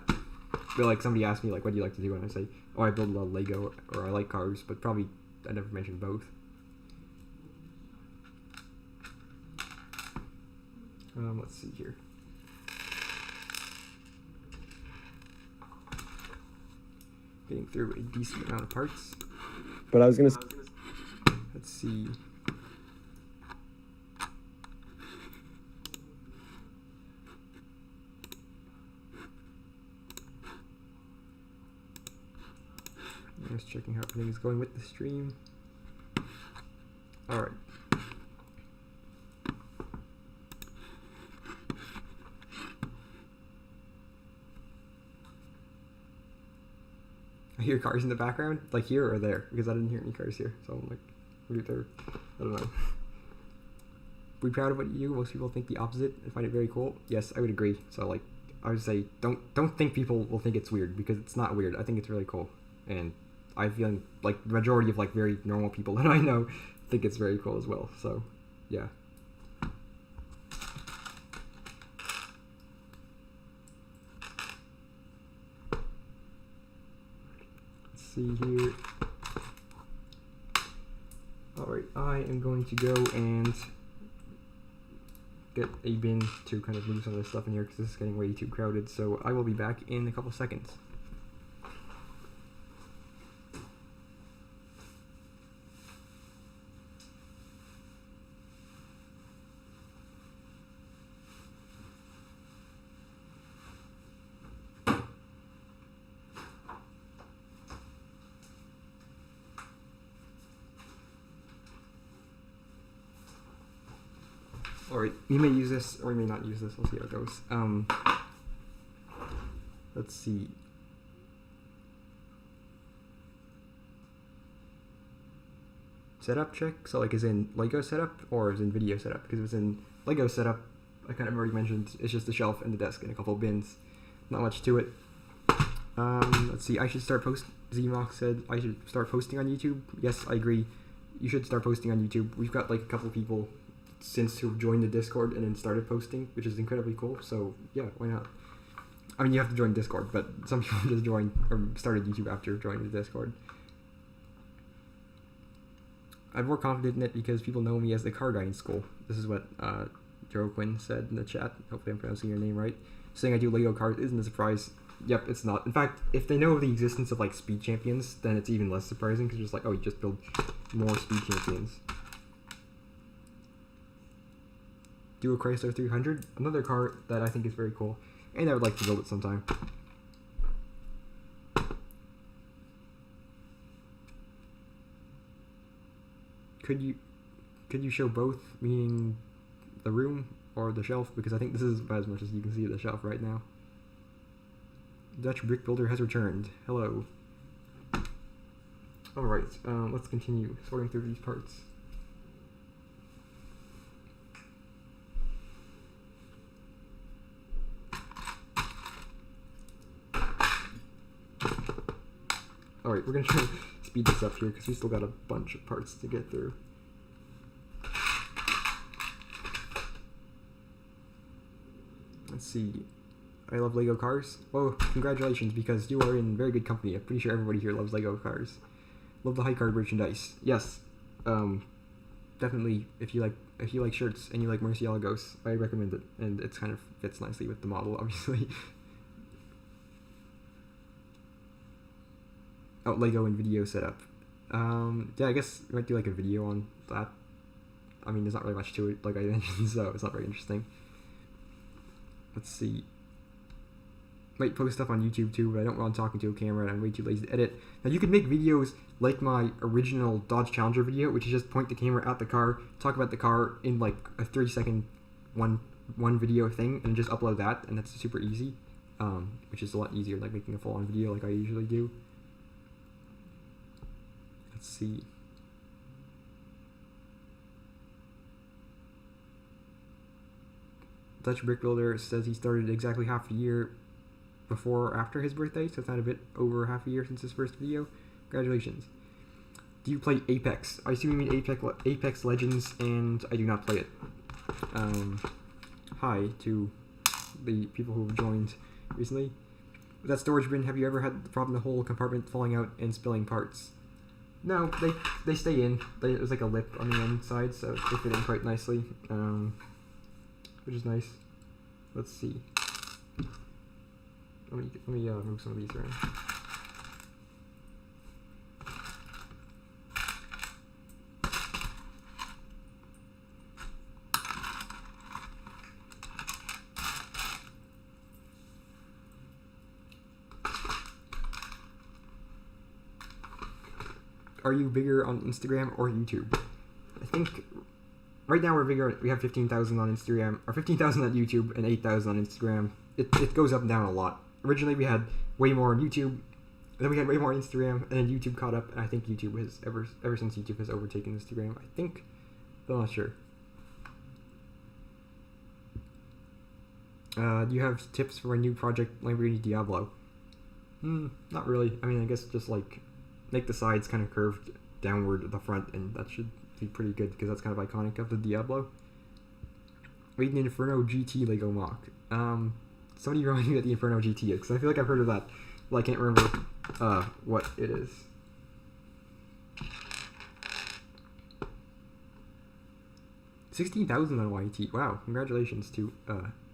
But, like, somebody asks me, like, what do you like to do? And I say, oh, I build a lot of Lego, or I like cars, but probably I never mentioned both. Let's see here. Getting through a decent amount of parts. But I was gonna... Let's see. I'm just checking how everything is going with the stream. Alright. I hear cars in the background, like here or there, because I didn't hear any cars here, so I'm like, maybe they're, I don't know. Be proud of what you do. Most people think the opposite and find it very cool. Yes, I would agree. So, like, I would say, don't think people will think it's weird, because it's not weird. I think it's really cool, and I feel like the majority of like very normal people that I know think it's very cool as well. So, yeah. Let's see here. Alright, I am going to go and get a bin to kind of move some of this stuff in here because this is getting way too crowded. So I will be back in a couple seconds. Alright, we may use this, or we may not use this, we'll see how it goes. Let's see. Setup check, so like is in Lego setup, or is in video setup? Because if it's in Lego setup, I kind of already mentioned, it's just the shelf and the desk and a couple bins. Not much to it. Let's see, I should start Zmox said I should start posting on YouTube. Yes, I agree. You should start posting on YouTube. We've got like a couple people since who joined the Discord and then started posting, which is incredibly cool. So yeah, why not? I mean, you have to join Discord, but some people just joined or started YouTube after joining the Discord. I'm more confident in it because people know me as the car guy in school. This is what Joe Quinn said in the chat. Hopefully I'm pronouncing your name right. Saying I do Lego cars isn't a surprise. Yep, it's not. In fact, if they know of the existence of like Speed Champions, then it's even less surprising because it's just like, oh, you just build more Speed Champions. Do a Chrysler 300, another car that I think is very cool, and I would like to build it sometime. Could you show both, meaning the room or the shelf? Because I think this is about as much as you can see of the shelf right now. Dutch Brick Builder has returned. Hello. Alright, let's continue sorting through these parts. Alright, we're going to try to speed this up here because we still got a bunch of parts to get through. Let's see. I love Lego cars. Well, congratulations, because you are in very good company. I'm pretty sure everybody here loves Lego cars. Love the high card merchandise. Yes. Definitely, if you like shirts and you like Murciélagos, I recommend it. And it's kind of fits nicely with the model, obviously. Oh, Lego and video setup. Yeah, I guess we might do like a video on that. I mean, there's not really much to it, like I mentioned, so it's not very interesting. Let's see. Might post stuff on YouTube too, but I don't want talking to a camera and I'm way too lazy to edit. Now you can make videos like my original Dodge Challenger video, which is just point the camera at the car, talk about the car in like a 3-second one video thing, and just upload that, and that's super easy, which is a lot easier than like making a full-on video like I usually do. Let's see. Dutch Brick Builder says he started exactly half a year before or after his birthday, so it's not a bit over half a year since his first video. Congratulations. Do you play Apex? I assume you mean Apex Legends, and I do not play it. Hi to the people who have joined recently. With that storage bin, have you ever had the problem of the whole compartment falling out and spilling parts? No, they stay in. There's like a lip on the inside, so they fit in quite nicely, which is nice. Let's see. Let me move some of these around. Are you bigger on Instagram or YouTube? I think right now we're bigger. We have 15,000 on Instagram, or 15,000 on YouTube, and 8,000 on Instagram. It goes up and down a lot. Originally we had way more on YouTube, then we had way more on Instagram, and then YouTube caught up, and I think YouTube has ever since YouTube has overtaken Instagram, I think, but I'm not sure. Do you have tips for a new project, Lamborghini Diablo? Not really. I mean, I guess just like make the sides kind of curved downward at the front, and that should be pretty good because that's kind of iconic of the Diablo. Made an Inferno GT Lego mock. Somebody remind me what the Inferno GT is, because I feel like I've heard of that, but I can't remember what it is. $16,000 on YT. Wow, congratulations to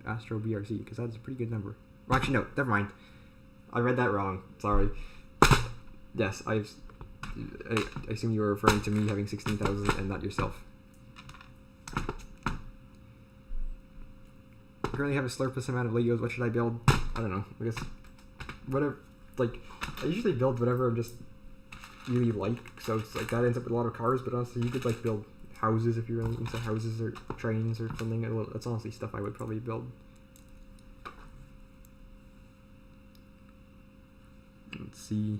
Astro BRC, because that's a pretty good number. Well, actually, no, never mind. I read that wrong. Sorry. Yes, I assume you were referring to me having 16,000 and not yourself. I currently have a slurpless amount of Legos. What should I build? I don't know. I guess whatever. Like, I usually build whatever I just really like. So it's like that ends up with a lot of cars. But honestly, you could like build houses if you're really into houses or trains or something. That's honestly stuff I would probably build. Let's see.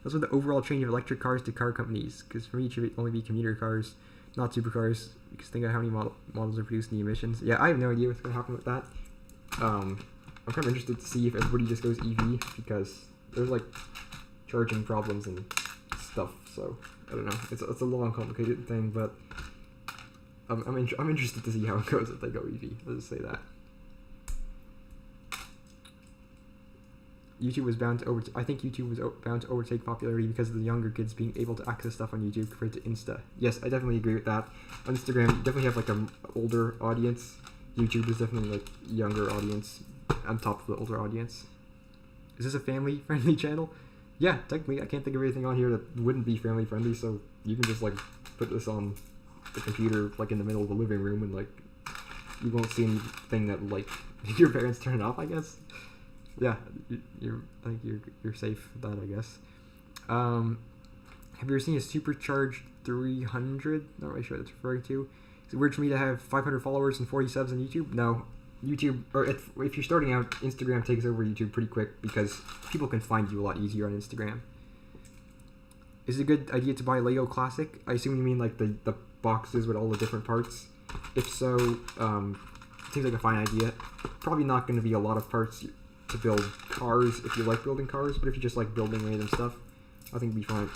Those are the overall change of electric cars to car companies. Because for me, it should only be commuter cars, not supercars. Because think of how many models are producing the emissions. Yeah, I have no idea what's going to happen with that. I'm kind of interested to see if everybody just goes EV, because there's like charging problems and stuff. So I don't know. It's a long, complicated thing, but I'm interested to see how it goes if they go EV. Let's just say that. YouTube was bound to I think YouTube was bound to overtake popularity because of the younger kids being able to access stuff on YouTube compared to Insta. Yes, I definitely agree with that. On Instagram, you definitely have like an older audience. YouTube is definitely like younger audience on top of the older audience. Is this a family-friendly channel? Yeah, technically, I can't think of anything on here that wouldn't be family-friendly, so you can just like put this on the computer like in the middle of the living room, and like you won't see anything that like your parents turn it off, I guess. Yeah, I think you're safe with that, I guess. Have you ever seen a supercharged 300? Not really sure what that's referring to. Is it weird for me to have 500 followers and 40 subs on YouTube? No. YouTube, or if you're starting out, Instagram takes over YouTube pretty quick because people can find you a lot easier on Instagram. Is it a good idea to buy Lego Classic? I assume you mean like the boxes with all the different parts. If so, seems like a fine idea. Probably not going to be a lot of parts to build cars if you like building cars, but if you just like building random stuff, I think it'd be fine.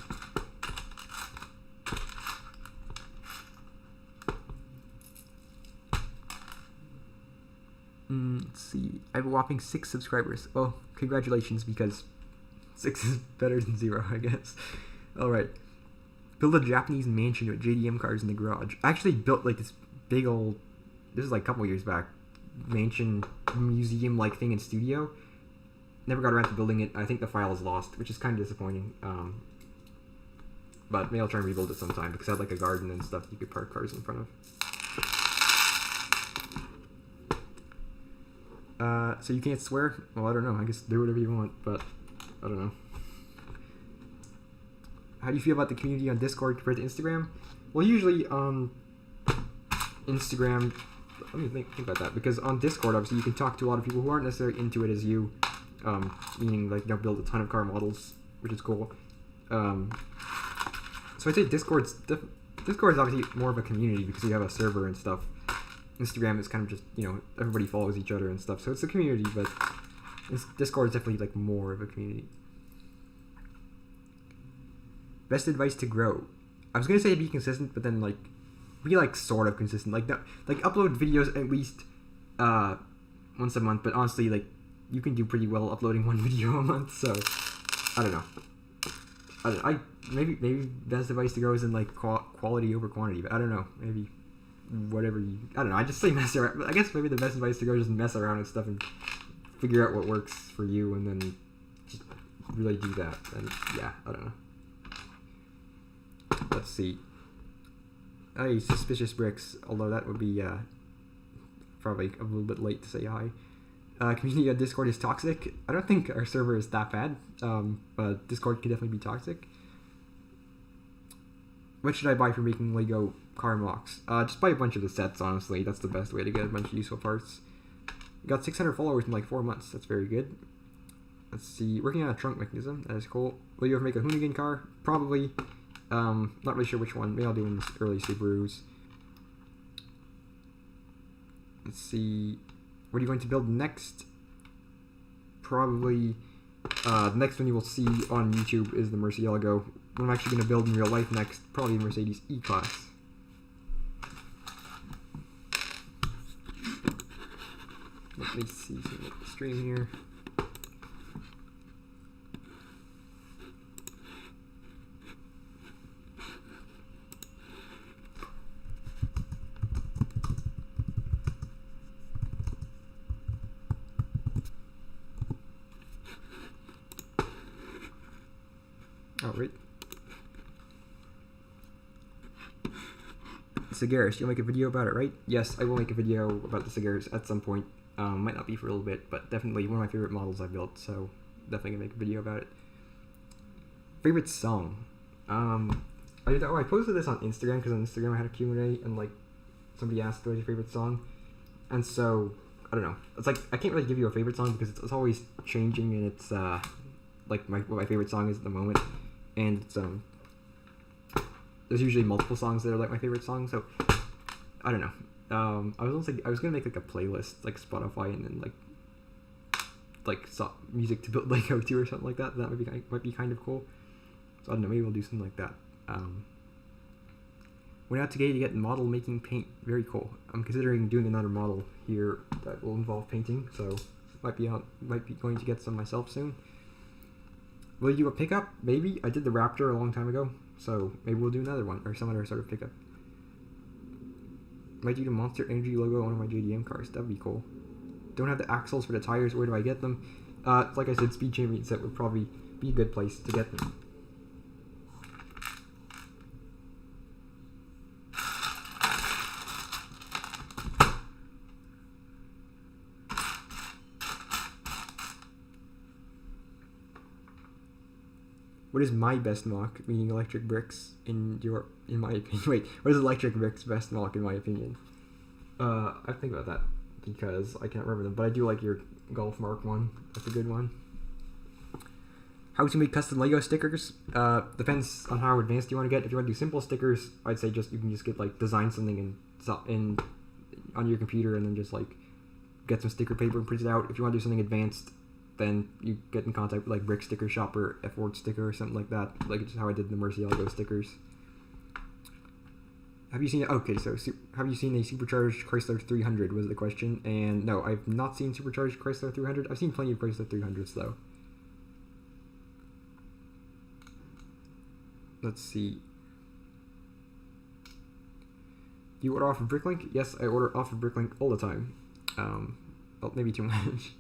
Let's see. I have a whopping 6 subscribers. Well, congratulations, because 6 is better than 0, I guess. Alright. Build a Japanese mansion with JDM cars in the garage. I actually built like this big old, this is like a couple years back, mansion museum-like thing in studio. Never got around to building it. I think the file is lost, which is kind of disappointing. But maybe I'll try and rebuild it sometime because I had like a garden and stuff you could park cars in front of. So you can't swear? Well, I don't know. I guess do whatever you want, but I don't know. How do you feel about the community on Discord compared to Instagram? Well, usually on Instagram, let me think about that, because on Discord, obviously, you can talk to a lot of people who aren't necessarily into it as you, meaning like build a ton of car models, which is cool. So I'd say Discord is obviously more of a community because you have a server and stuff. Instagram is kind of just, everybody follows each other and stuff, so it's a community, but Discord is definitely like more of a community. Best advice to grow. I was gonna say be consistent, but then like be like sort of consistent. Like upload videos at least once a month. But honestly, like you can do pretty well uploading one video a month. So I don't know. Maybe best advice to grow is in like quality over quantity. But I don't know. Maybe whatever you. I don't know. I just say mess around. I guess maybe the best advice to grow is just mess around and stuff and figure out what works for you, and then just really do that. And yeah, I don't know. Let's see. Hey, Suspicious Bricks, although that would be probably a little bit late to say hi. Community on Discord is toxic. I don't think our server is that bad, but Discord can definitely be toxic. What should I buy for making Lego car mocks? Just buy a bunch of the sets, honestly. That's the best way to get a bunch of useful parts. Got 600 followers in like 4 months. That's very good. Let's see. Working on a trunk mechanism. That is cool. Will you ever make a Hoonigan car? Probably. Not really sure which one. Maybe I'll do in early Subarus. Let's see. What are you going to build next? Probably the next one you will see on YouTube is the Murcielago. What I'm actually going to build in real life next, probably the Mercedes E-Class. Let me see some of the stream here. Alright. Cigaris, you'll make a video about it, right? Yes, I will make a video about the Cigaris at some point. Might not be for a little bit, but definitely one of my favorite models I built, so definitely gonna make a video about it. Favorite song? I posted this on Instagram, because on Instagram I had a Q&A, and like, somebody asked what's your favorite song, and so, I don't know. It's like, I can't really give you a favorite song, because it's always changing, and it's, like, what my favorite song is at the moment, and it's, there's usually multiple songs that are like my favorite song, so I don't know. I was gonna make like a playlist, like Spotify, and then music to build Lego to or something like that. That might be kind of cool. So I don't know. Maybe we'll do something like that. Went out today to get model making paint. Very cool. I'm considering doing another model here that will involve painting. So might be going to get some myself soon. Will you do a pickup? Maybe. I did the Raptor a long time ago. So maybe we'll do another one, or some other sort of pickup. Might do the Monster Energy logo on one of my JDM cars. That'd be cool. Don't have the axles for the tires. Where do I get them? Like I said, Speed Champion set would probably be a good place to get them. What is my best mock, meaning electric bricks, in my opinion? Wait, what is electric bricks best mock in my opinion? I think about that because I can't remember them, but I do like your Golf Mark one. That's a good one. How to make custom Lego stickers? Depends on how advanced you want to get. If you want to do simple stickers, I'd say you can just get like design something in on your computer and then just like get some sticker paper and print it out. If you want to do something advanced, then you get in contact with like Brick Sticker Shop or F-Word Sticker or something like that. Like it's how I did the Murcielago stickers. Have you seen a supercharged Chrysler 300 was the question, and no, I've not seen supercharged Chrysler 300. I've seen plenty of Chrysler 300s though. Let's see. Do you order off of Bricklink? Yes, I order off of Bricklink all the time. Well, maybe too much.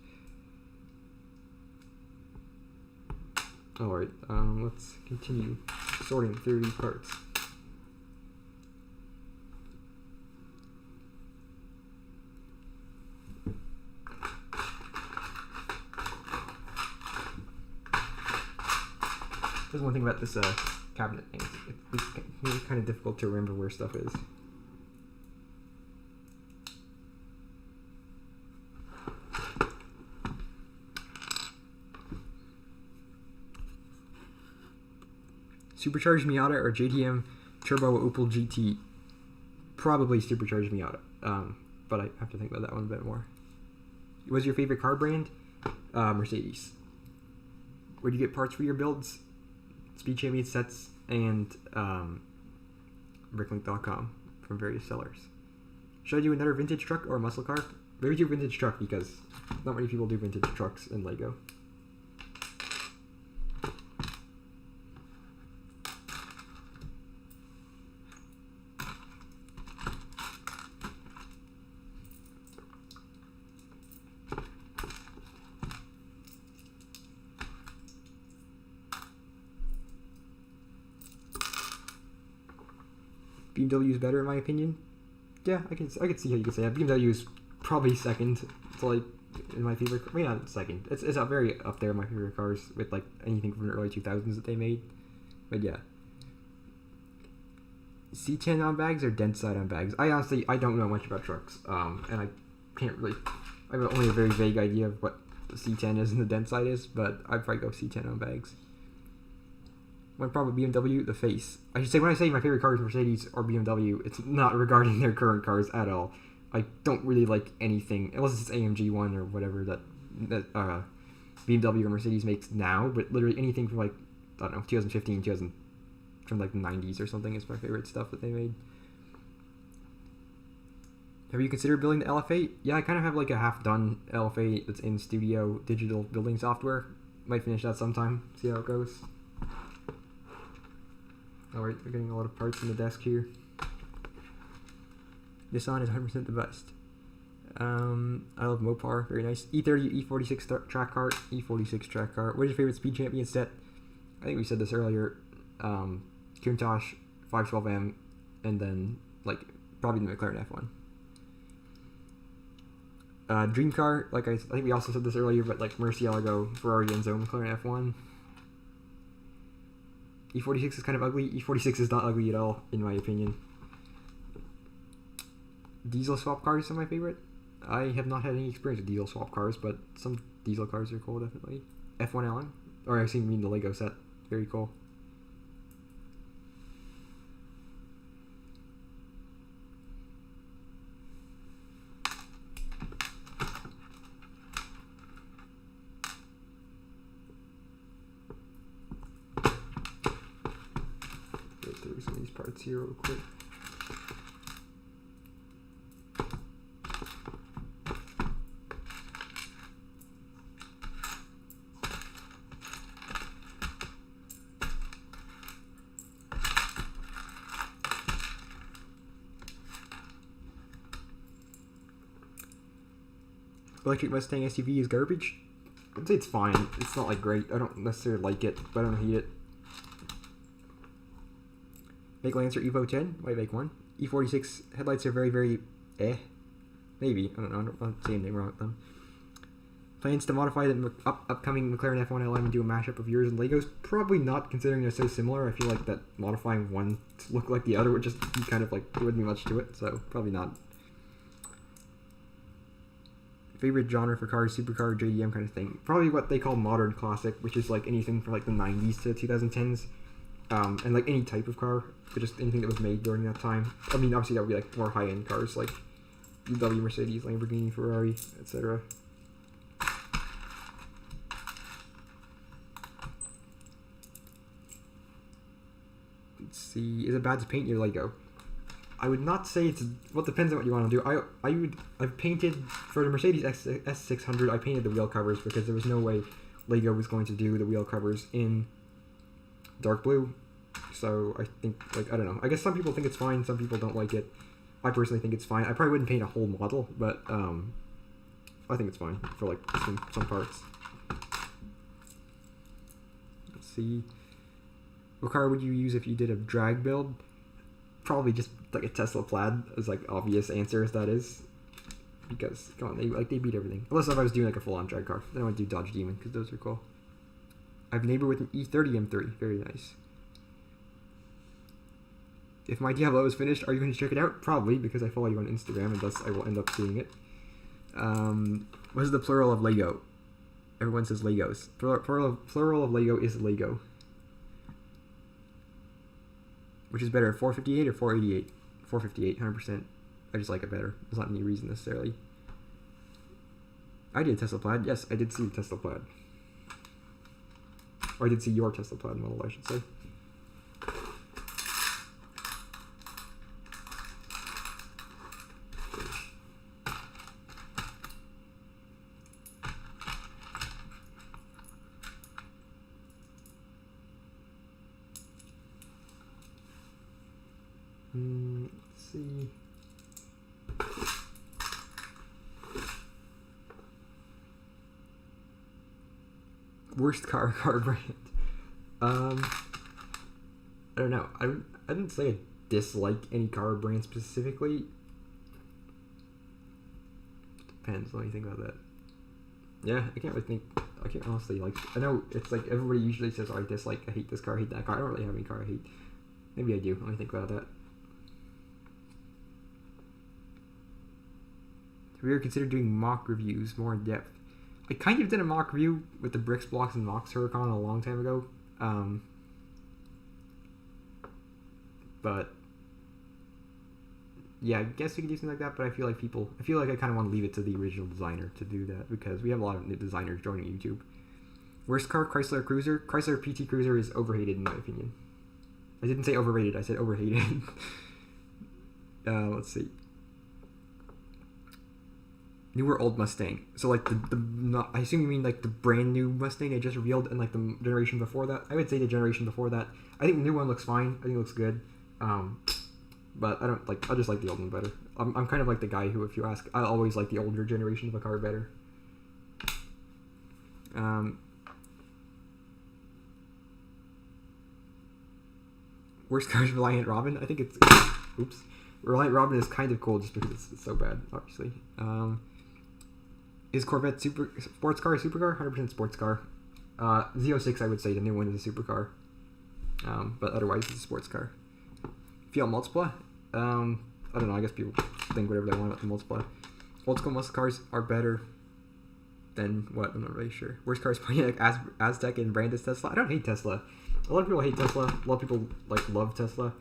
Alright, let's continue. sorting through these parts. There's one thing about this cabinet thing. It's kind of difficult to remember where stuff is. Supercharged Miata or JDM Turbo Opel GT? Probably Supercharged Miata, but I have to think about that one a bit more. What's your favorite car brand? Mercedes. Where do you get parts for your builds? Speed Champion Sets and Bricklink.com from various sellers. Should I do another vintage truck or a muscle car? Maybe do vintage truck because not many people do vintage trucks in LEGO. BMW is better in my opinion. Yeah, I can see how you could say that. BMW is probably second. It's like in my favorite. I mean, not second. It's a very up there in my favorite cars with like anything from the early 2000s that they made. But yeah. C10 on bags or dent side on bags? I honestly don't know much about trucks. And I can't really. I have only a very vague idea of what the C10 is and the dent side is. But I'd probably go C10 on bags. One problem with BMW, the face. I should say, when I say my favorite car is Mercedes or BMW, it's not regarding their current cars at all. I don't really like anything, unless it's AMG 1 or whatever that BMW or Mercedes makes now, but literally anything from like, I don't know, 2015, from like the 90s or something is my favorite stuff that they made. Have you considered building the LF8? Yeah, I kind of have like a half-done LF8 that's in Studio digital building software. Might finish that sometime, see how it goes. Alright, we're getting a lot of parts in the desk here. Nissan is 100% the best. I love Mopar, very nice. E30, E46 track car, E46 track car. What is your favorite Speed Champion set? I think we said this earlier. Countach 512M, and then like probably the McLaren F1. Dream car, like I think we also said this earlier, but like Murcielago, Ferrari Enzo, McLaren F1. E46 is kind of ugly. E46 is not ugly at all, in my opinion. Diesel swap cars are my favorite. I have not had any experience with diesel swap cars, but some diesel cars are cool, definitely. F1LM, or I've seen the Lego set. Very cool. Go through some of these parts here real quick. Electric Mustang SUV is garbage. I'd say it's fine. It's not like great. I don't necessarily like it, but I don't hate it. Make Lancer Evo 10. Why make one? E46 headlights are very, very maybe. I don't know. I'm not saying anything wrong with them. Plans to modify the upcoming McLaren F1 LM and do a mashup of yours and Legos? Probably not, considering they're so similar. I feel like that modifying one to look like the other would just be kind of like, there wouldn't be much to it, so probably not. Favorite genre for cars, supercar, JDM kind of thing. Probably what they call modern classic, which is like anything from like the 90s to 2010s. And like any type of car, but just anything that was made during that time. I mean, obviously that would be like more high-end cars like BMW, Mercedes, Lamborghini, Ferrari, etc. Let's see. Is it bad to paint your Lego? I would not say it's. Well, it depends on what you want to do. I've painted for the Mercedes S600. I painted the wheel covers because there was no way Lego was going to do the wheel covers in dark blue. So I think, like, I don't know. I guess some people think it's fine. Some people don't like it. I personally think it's fine. I probably wouldn't paint a whole model, but I think it's fine for like some parts. Let's see. What car would you use if you did a drag build? Probably just like a Tesla Plaid, as like obvious answer as that is. Because come on, they beat everything. Unless if I was doing like a full-on drag car, then I would do Dodge Demon because those are cool. I have a neighbor with an E30 M3, very nice. If my Diablo is finished, are you going to check it out? Probably, because I follow you on Instagram, and thus I will end up seeing it. What is the plural of Lego? Everyone says Legos. Plural of Lego is Lego. Which is better, 458 or 488? 458, 100%. I just like it better. There's not any reason necessarily. I did Tesla Plaid. Yes, I did see the Tesla Plaid. Or I did see your Tesla Plaid model, I should say. Let's see. Worst car brand. I don't know. I didn't say I dislike any car brand specifically. Depends. Let me think about that. Yeah, I can't really think. I can't honestly like. I know it's like everybody usually says, oh, I hate this car, I hate that car. I don't really have any car I hate. Maybe I do. Let me think about that. We are considering doing mock reviews more in depth. I kind of did a mock review with the Bricks, Blocks, and Mox Huracan a long time ago. But yeah, I guess we could do something like that, but I feel like I kind of want to leave it to the original designer to do that because we have a lot of new designers joining YouTube. Worst car, Chrysler Cruiser. Chrysler PT Cruiser is overhated in my opinion. I didn't say overrated, I said overhated. Let's see. New or old Mustang? So like I assume you mean like the brand new Mustang they just revealed and like the generation before that. I would say the generation before that. I think the new one looks fine. I think it looks good. But I don't like. I just like the old one better. I'm kind of like the guy who, if you ask, I always like the older generation of a car better. Worst car is Reliant Robin. I think it's oops. Reliant Robin is kind of cool just because it's so bad, obviously. Is Corvette sports car a supercar? 100% sports car. Z06, I would say the new one is a supercar. But otherwise it's a sports car. Fiat Multipla? I don't know, I guess people think whatever they want about the Multipla. Old school muscle cars are better than what? I'm not really sure. Worst cars, Pontiac, Aztec, and Brandis Tesla. I don't hate Tesla. A lot of people hate Tesla. A lot of people love Tesla.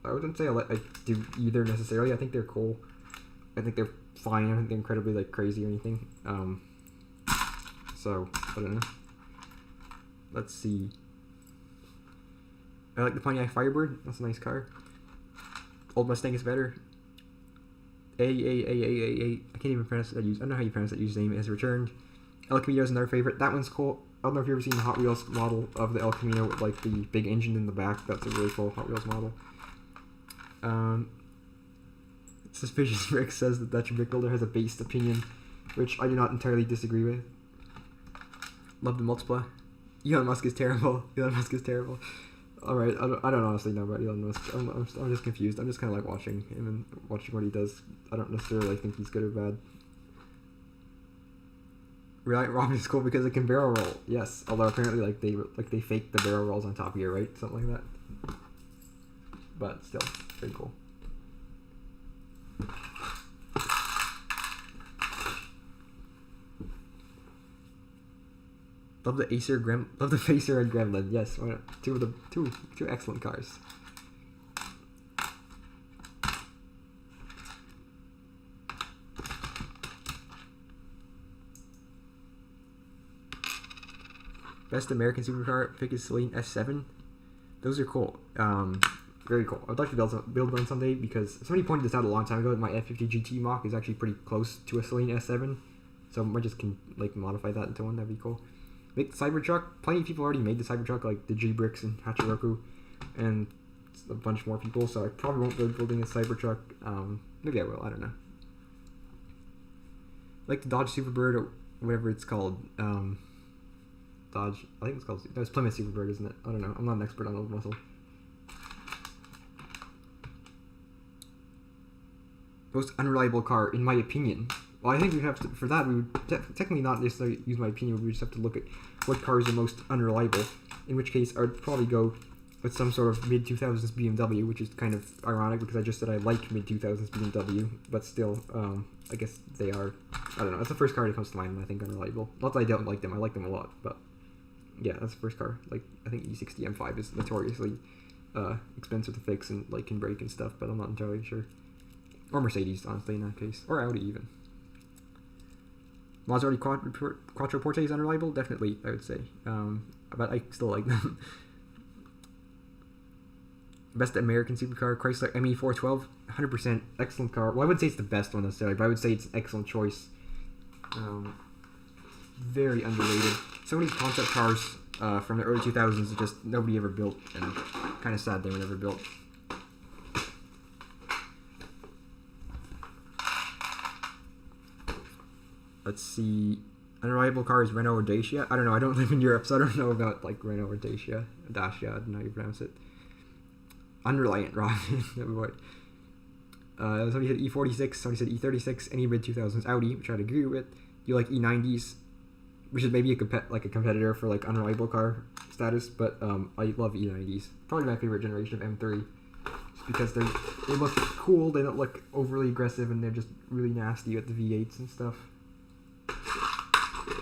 I wouldn't say I do either necessarily. I think they're cool. I think they're fine. I don't think they're incredibly crazy or anything. So I don't know. Let's see. I like the Pontiac Firebird. That's a nice car. Old Mustang is better. I can't even pronounce that. I don't know how you pronounce that username. Has returned. El Camino is another favorite. That one's cool. I don't know if you've ever seen the Hot Wheels model of the El Camino with like the big engine in the back. That's a really cool Hot Wheels model. Suspicious Rick says that Dutch Brick Builder has a based opinion, which I do not entirely disagree with. Love the Multipla. Elon Musk is terrible. Alright, I don't honestly know about Elon Musk. I'm just confused. I'm just kind of like watching him and watching what he does. I don't necessarily think he's good or bad. Reliant Robin is cool because it can barrel roll. Yes, although apparently they fake the barrel rolls on top here, right? Something like that. But still, pretty cool. Love the Facer and Gremlin. Yes, two excellent cars. Best American supercar pick is Celine S7. Those are cool. Very cool. I'd like to build one someday because somebody pointed this out a long time ago. My F50 GT Mach is actually pretty close to a Celine S7, so I might just modify that into one. That'd be cool. Make the Cybertruck. Plenty of people already made the Cybertruck, like the G-Bricks and Hachiroku, and a bunch more people. So I probably won't be building a Cybertruck. Maybe I will. I don't know. Like the Dodge Superbird or whatever it's called. Dodge Dodge. I think it's called. No, it's Plymouth Superbird, isn't it? I don't know. I'm not an expert on old muscle. Most unreliable car, in my opinion. Well, I think we have to, for that, we would technically not necessarily use my opinion, we just have to look at what cars are most unreliable, in which case I would probably go with some sort of mid-2000s BMW, which is kind of ironic because I just said I like mid-2000s BMW, but still, I guess they are, I don't know, that's the first car that comes to mind when I think unreliable. Not that I don't like them, I like them a lot, but yeah, that's the first car. Like, I think E60 M5 is notoriously expensive to fix and like can break and stuff, but I'm not entirely sure. Or Mercedes, honestly, in that case. Or Audi, even. Maserati Quattroporte is unreliable? Definitely, I would say. But I still like them. Best American supercar, Chrysler ME412. 100% excellent car. Well, I wouldn't say it's the best one necessarily, but I would say it's an excellent choice. Very underrated. So many concept cars from the early 2000s that just nobody ever built, and kind of sad they were never built. Let's see. Unreliable car is Renault or Dacia. I don't know. I don't live in Europe, so I don't know about like Renault or Dacia. Dacia, I don't know how you pronounce it. Unreliant, Robin. Somebody said E46. Somebody said E36. Any mid 2000s Audi, which I'd agree with. You like E90s, which is maybe a competitor for like unreliable car status, but I love E90s. Probably my favorite generation of M3, just because they look cool. They don't look overly aggressive, and they're just really nasty with the V8s and stuff.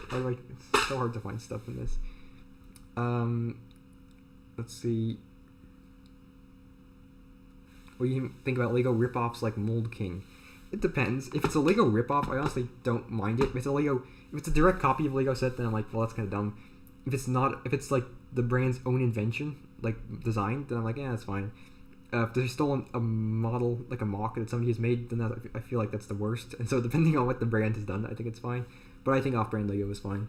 It's so hard to find stuff in this. Let's see. What do you think about Lego ripoffs like Mold King? It depends. If it's a Lego ripoff, I honestly don't mind it. If it's a direct copy of a Lego set, then I'm like, well, that's kind of dumb. If it's like the brand's own invention, like design, then I'm like, yeah, that's fine. If they stolen a model, like a mock that somebody has made, then I feel like that's the worst. And so depending on what the brand has done, I think it's fine. But I think off-brand Lego is fine.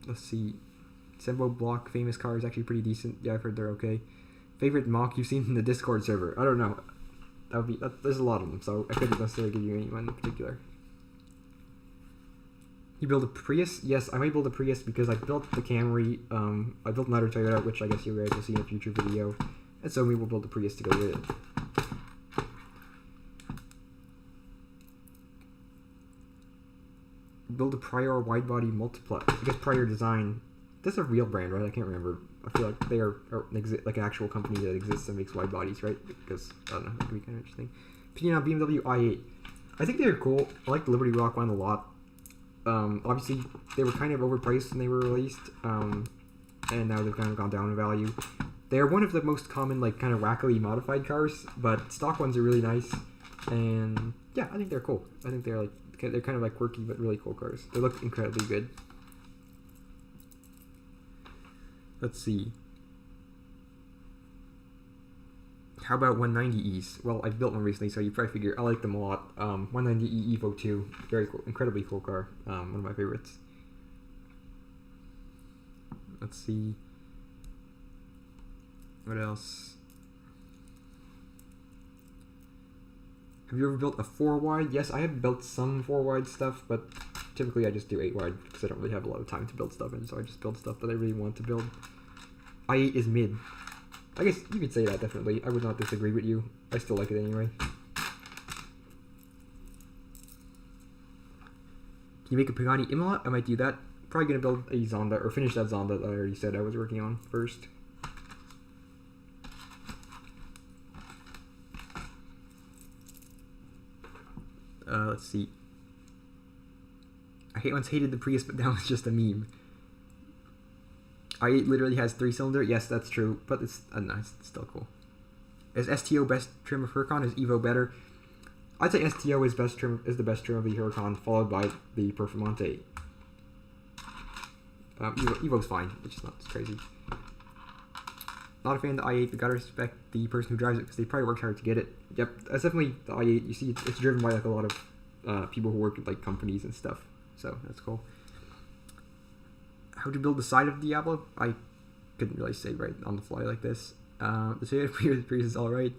Let's see. Sembo Block famous car is actually pretty decent. Yeah, I've heard they're okay. Favorite mock you've seen in the Discord server? I don't know. There's a lot of them, so I couldn't necessarily give you anyone in particular. You build a Prius? Yes, I might build a Prius because I built the Camry. I built another Toyota, which I guess you guys will see in a future video. And so we will build a Prius to go with it. Build a Prior wide-body multiplex. I guess Prior Design. That's a real brand, right? I can't remember. I feel like they are like an actual company that exists and makes wide bodies, right? Because, I don't know, that could be kind of interesting. Opinion on BMW i8. I think they're cool. I like the Liberty Rock one a lot. Obviously, they were kind of overpriced when they were released, and now they've kind of gone down in value. They're one of the most common, like, kind of wackily modified cars, but stock ones are really nice, and yeah, I think they're cool. I think they're kind of like quirky but really cool cars. They look incredibly good. Let's see. How about 190Es? Well, I built one recently, so you probably figure I like them a lot. 190E Evo 2, very cool, incredibly cool car. One of my favorites. Let's see. What else? Have you ever built a 4-wide? Yes, I have built some 4-wide stuff, but typically I just do 8-wide because I don't really have a lot of time to build stuff, and so I just build stuff that I really want to build. i8 is mid. I guess you could say that, definitely. I would not disagree with you. I still like it anyway. Can you make a Pagani Imola? I might do that. Probably going to build a Zonda, or finish that Zonda that I already said I was working on first. Let's see. I once hated the Prius, but now it's just a meme. i8 literally has 3-cylinder. Yes, that's true, but it's nice. It's still cool. Is STO best trim of Huracan? Is Evo better? I'd say STO is the best trim of the Huracan, followed by the Performante. Evo's fine. It's just not crazy. Not a fan of the i8, but gotta respect the person who drives it because they probably worked hard to get it. Yep, that's definitely the i8. You see, it's driven by like a lot of people who work at like companies and stuff. So that's cool. How to build the side of Diablo? I couldn't really say right on the fly like this. The Toyota Prius is alright.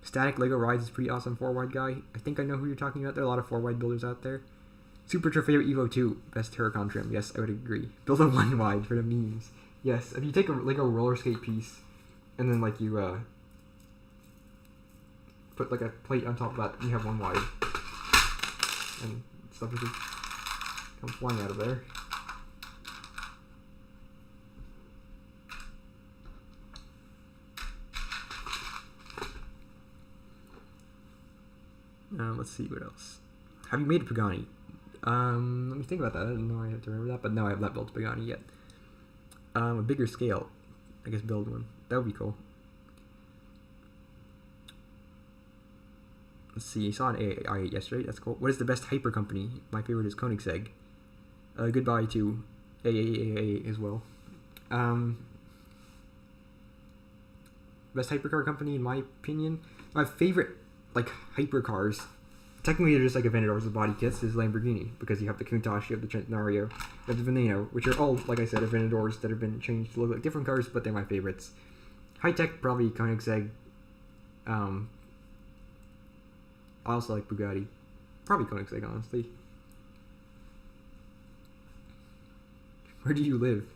Static Lego Rides is pretty awesome 4-wide guy. I think I know who you're talking about. There are a lot of 4-wide builders out there. Super Trofeo Evo 2, best Huracan trim. Yes, I would agree. Build a 1 wide for the memes. Yes, if you take a Lego roller skate piece, and then like you put like a plate on top of that, and you have 1 wide, and stuff just comes flying out of there. Let's see what else. Have you made a Pagani? Let me think about that. I didn't know I had to remember that, but no, I have not built a Pagani yet. A bigger scale, I guess. Build one. That would be cool. Let's see. I saw an i8 yesterday. That's cool. What is the best hyper company? My favorite is Koenigsegg. Goodbye to AAA as well. Best hypercar company in my opinion. My favorite like hypercars. Technically, they're just like Aventadors with body kits. Is Lamborghini because you have the Countach, you have the Centenario, you have the Veneno, which are all, like I said, Aventadors that have been changed to look like different cars, but they're my favorites. High tech, probably Koenigsegg. I also like Bugatti. Probably Koenigsegg, honestly. Where do you live?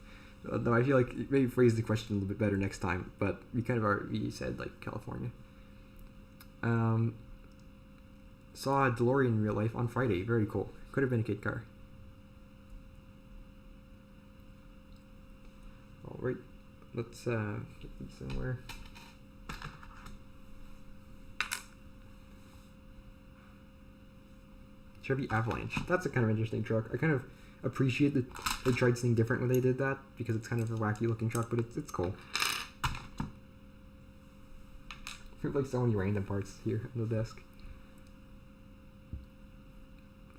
No, I feel like maybe phrase the question a little bit better next time, but we kind of already said like California. Saw a DeLorean in real life on Friday. Very cool. Could have been a kid car. Alright. Let's get these somewhere. Chevy Avalanche. That's a kind of interesting truck. I kind of appreciate that they tried something different when they did that because it's kind of a wacky looking truck, but it's cool. There's like so many random parts here on the desk.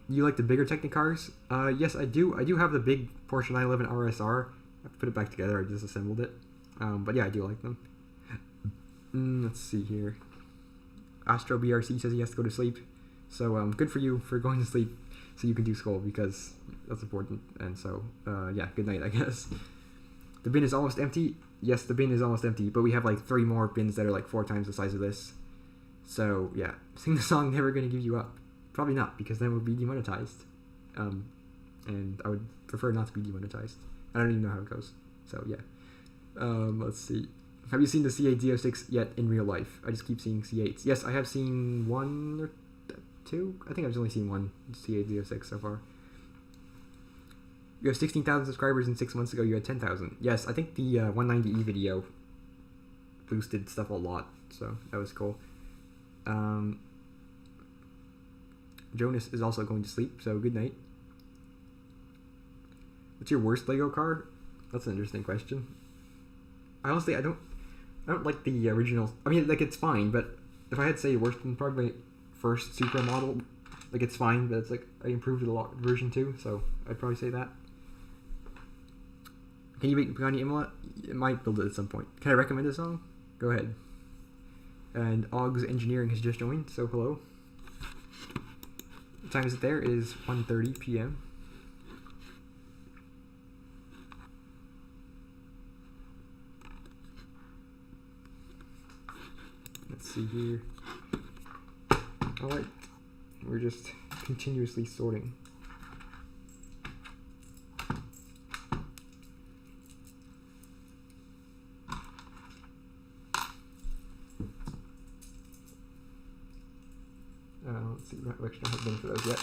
You like the bigger Technicars? Yes, I do. I do have the big Porsche 911 RSR. I put it back together. I disassembled it. But yeah, I do like them. Let's see here. Astro BRC says he has to go to sleep. So good for you for going to sleep so you can do school because that's important. And so, yeah, good night, I guess. The bin is almost empty. Yes, the bin is almost empty, but we have like 3 more bins that are like 4 times the size of this. So yeah, sing the song Never Gonna Give You Up. Probably not, because then it would be demonetized. And I would prefer not to be demonetized. I don't even know how it goes. So yeah. Let's see. Have you seen the C8 Z06 yet in real life? I just keep seeing C8s. Yes, I have seen 1 or 2. I think I've only seen 1 C8 Z06 so far. You have 16,000 subscribers, and 6 months ago you had 10,000. Yes, I think the 190E video boosted stuff a lot, so that was cool. Jonas is also going to sleep, so good night. What's your worst Lego car? That's an interesting question. Honestly, I don't like the original. I mean, like, it's fine, but if I had to say worst, then probably my first Supra model. Like, it's fine, but it's like I improved it a lot version 2, so I'd probably say that. Can you make Pagani Imola? I might build it at some point. Can I recommend a song? Go ahead. And Og's Engineering has just joined, so hello. What time is it there? It is 1:30 p.m. Let's see here. Alright. We're just continuously sorting. Let's see, I actually don't have been for those yet.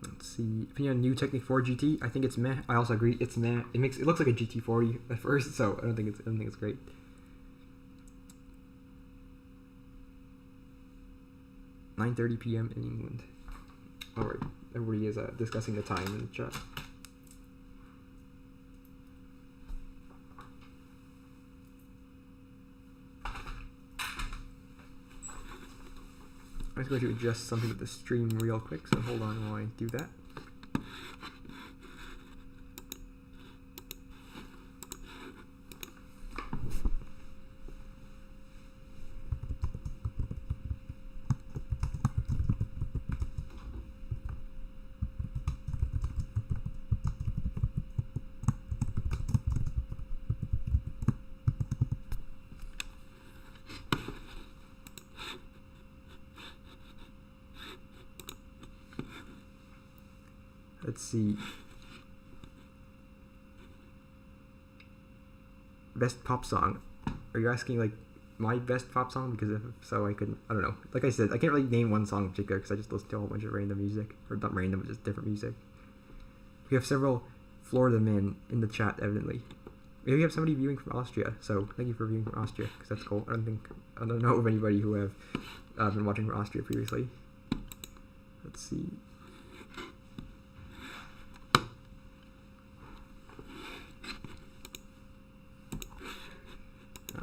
Let's see. Opinion on new Technic 4 GT? I think it's meh. I also agree it's meh. It looks like a GT40 at first, so I don't think it's great. (9:30 p.m. in England). Alright, everybody is discussing the time in the chat. I'm just going to adjust something with the stream real quick, so hold on while I do that. Let's see. Best pop song. Are you asking like my best pop song? Because if so, I don't know. Like I said, I can't really name one song in particular because I just listen to a whole bunch of random music. Or not random, but just different music. We have several Florida men in the chat, evidently. Maybe we have somebody viewing from Austria, so thank you for viewing from Austria, because that's cool. I don't know of anybody who have been watching from Austria previously. Let's see.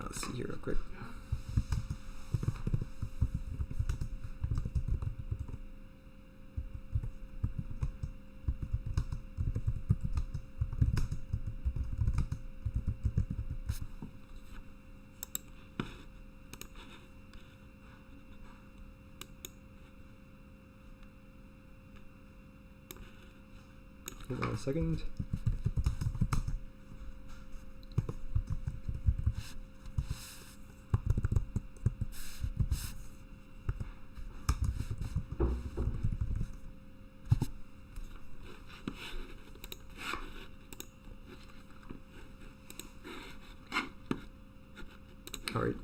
Let's see here real quick. Hold on a second. All right.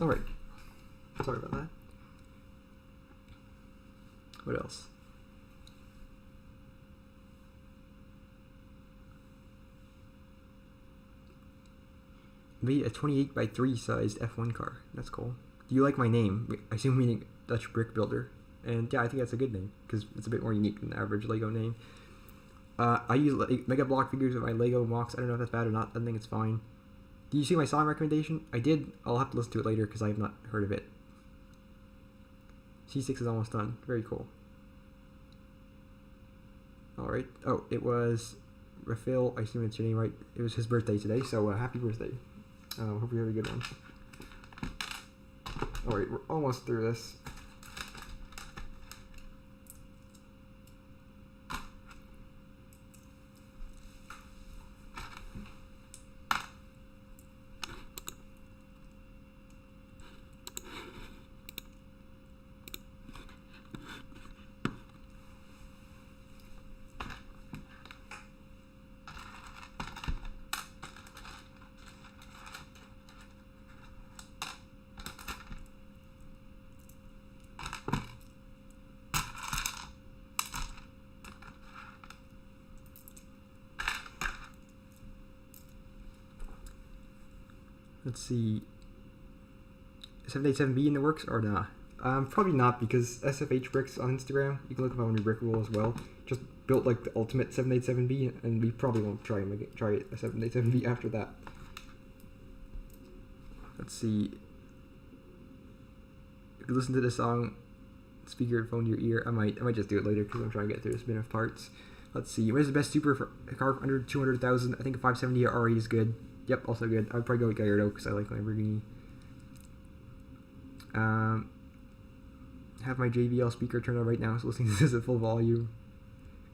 All right. Sorry about that. What else? Maybe a 28 by 3 sized F1 car. That's cool. Do you like my name? I assume meaning Dutch Brick Builder. And yeah, I think that's a good name because it's a bit more unique than the average Lego name. I use Mega Block figures with my Lego MOCs. I don't know if that's bad or not. I think it's fine. Do you see my song recommendation? I did. I'll have to listen to it later because I have not heard of it. C6 is almost done. Very cool. Alright. Oh, it was Raphael. I assume it's your name right. It was his birthday today, so happy birthday. Hope you have a good one. Alright, we're almost through this. Let's see. 787B in the works or nah? Probably not because SFH Bricks on Instagram, you can look up on your brick wall as well, just built like the ultimate 787B, and we probably won't try a 787B after that. Let's see. If you listen to the song, speaker and phone to your ear, I might just do it later because I'm trying to get through this bin of parts. Let's see. What is the best super for a car under 200,000? I think a 570 RE is good. Yep, also good. I'd probably go with Gallardo because I like Lamborghini. Have my JBL speaker turned on right now, so listening to this at full volume.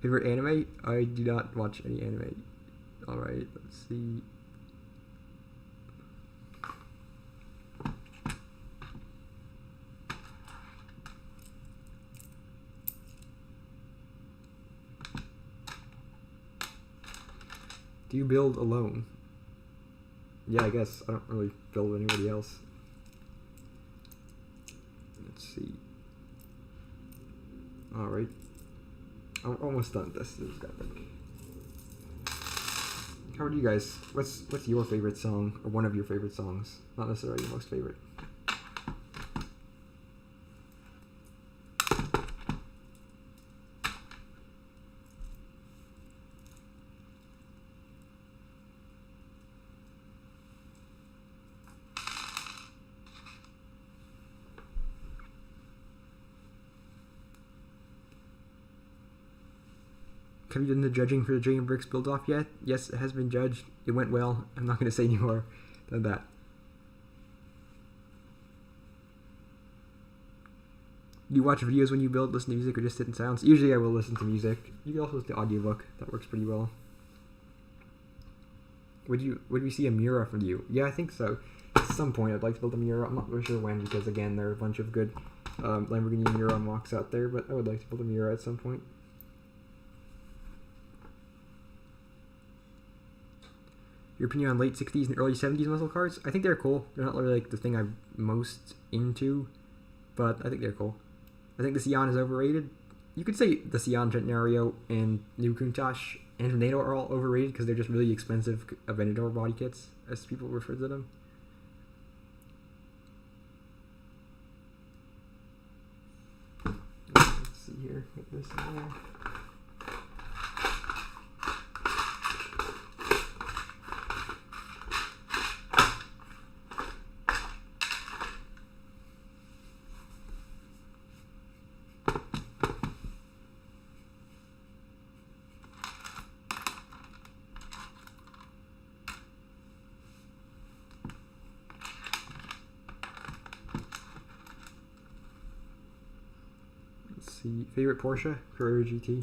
Favorite anime? I do not watch any anime. Alright, let's see. Do you build alone? Yeah, I guess. I don't really build with anybody else. Let's see. Alright. I'm almost done with this. How are you guys? What's your favorite song, or one of your favorite songs? Not necessarily your most favorite. Have you done the judging for the Dream Bricks build off yet? Yes, it has been judged. It went well. I'm not going to say any more than that. Do you watch videos when you build, listen to music, or just sit in silence? Usually I will listen to music. You can also listen to audiobook. That works pretty well. Would we see a Miura from you? Yeah, I think so. At some point, I'd like to build a Miura. I'm not really sure when, because again, there are a bunch of good Lamborghini Miura unlocks out there. But I would like to build a Miura at some point. Your opinion on late 60s and early 70s muscle cars? I think they're cool. They're not really like the thing I'm most into, but I think they're cool. I think the Sion is overrated. You could say the Sion, Centenario, and New Countach and Venado are all overrated because they're just really expensive Aventador body kits, as people refer to them. Let's see here. Get this in there. Favorite Porsche? Carrera GT.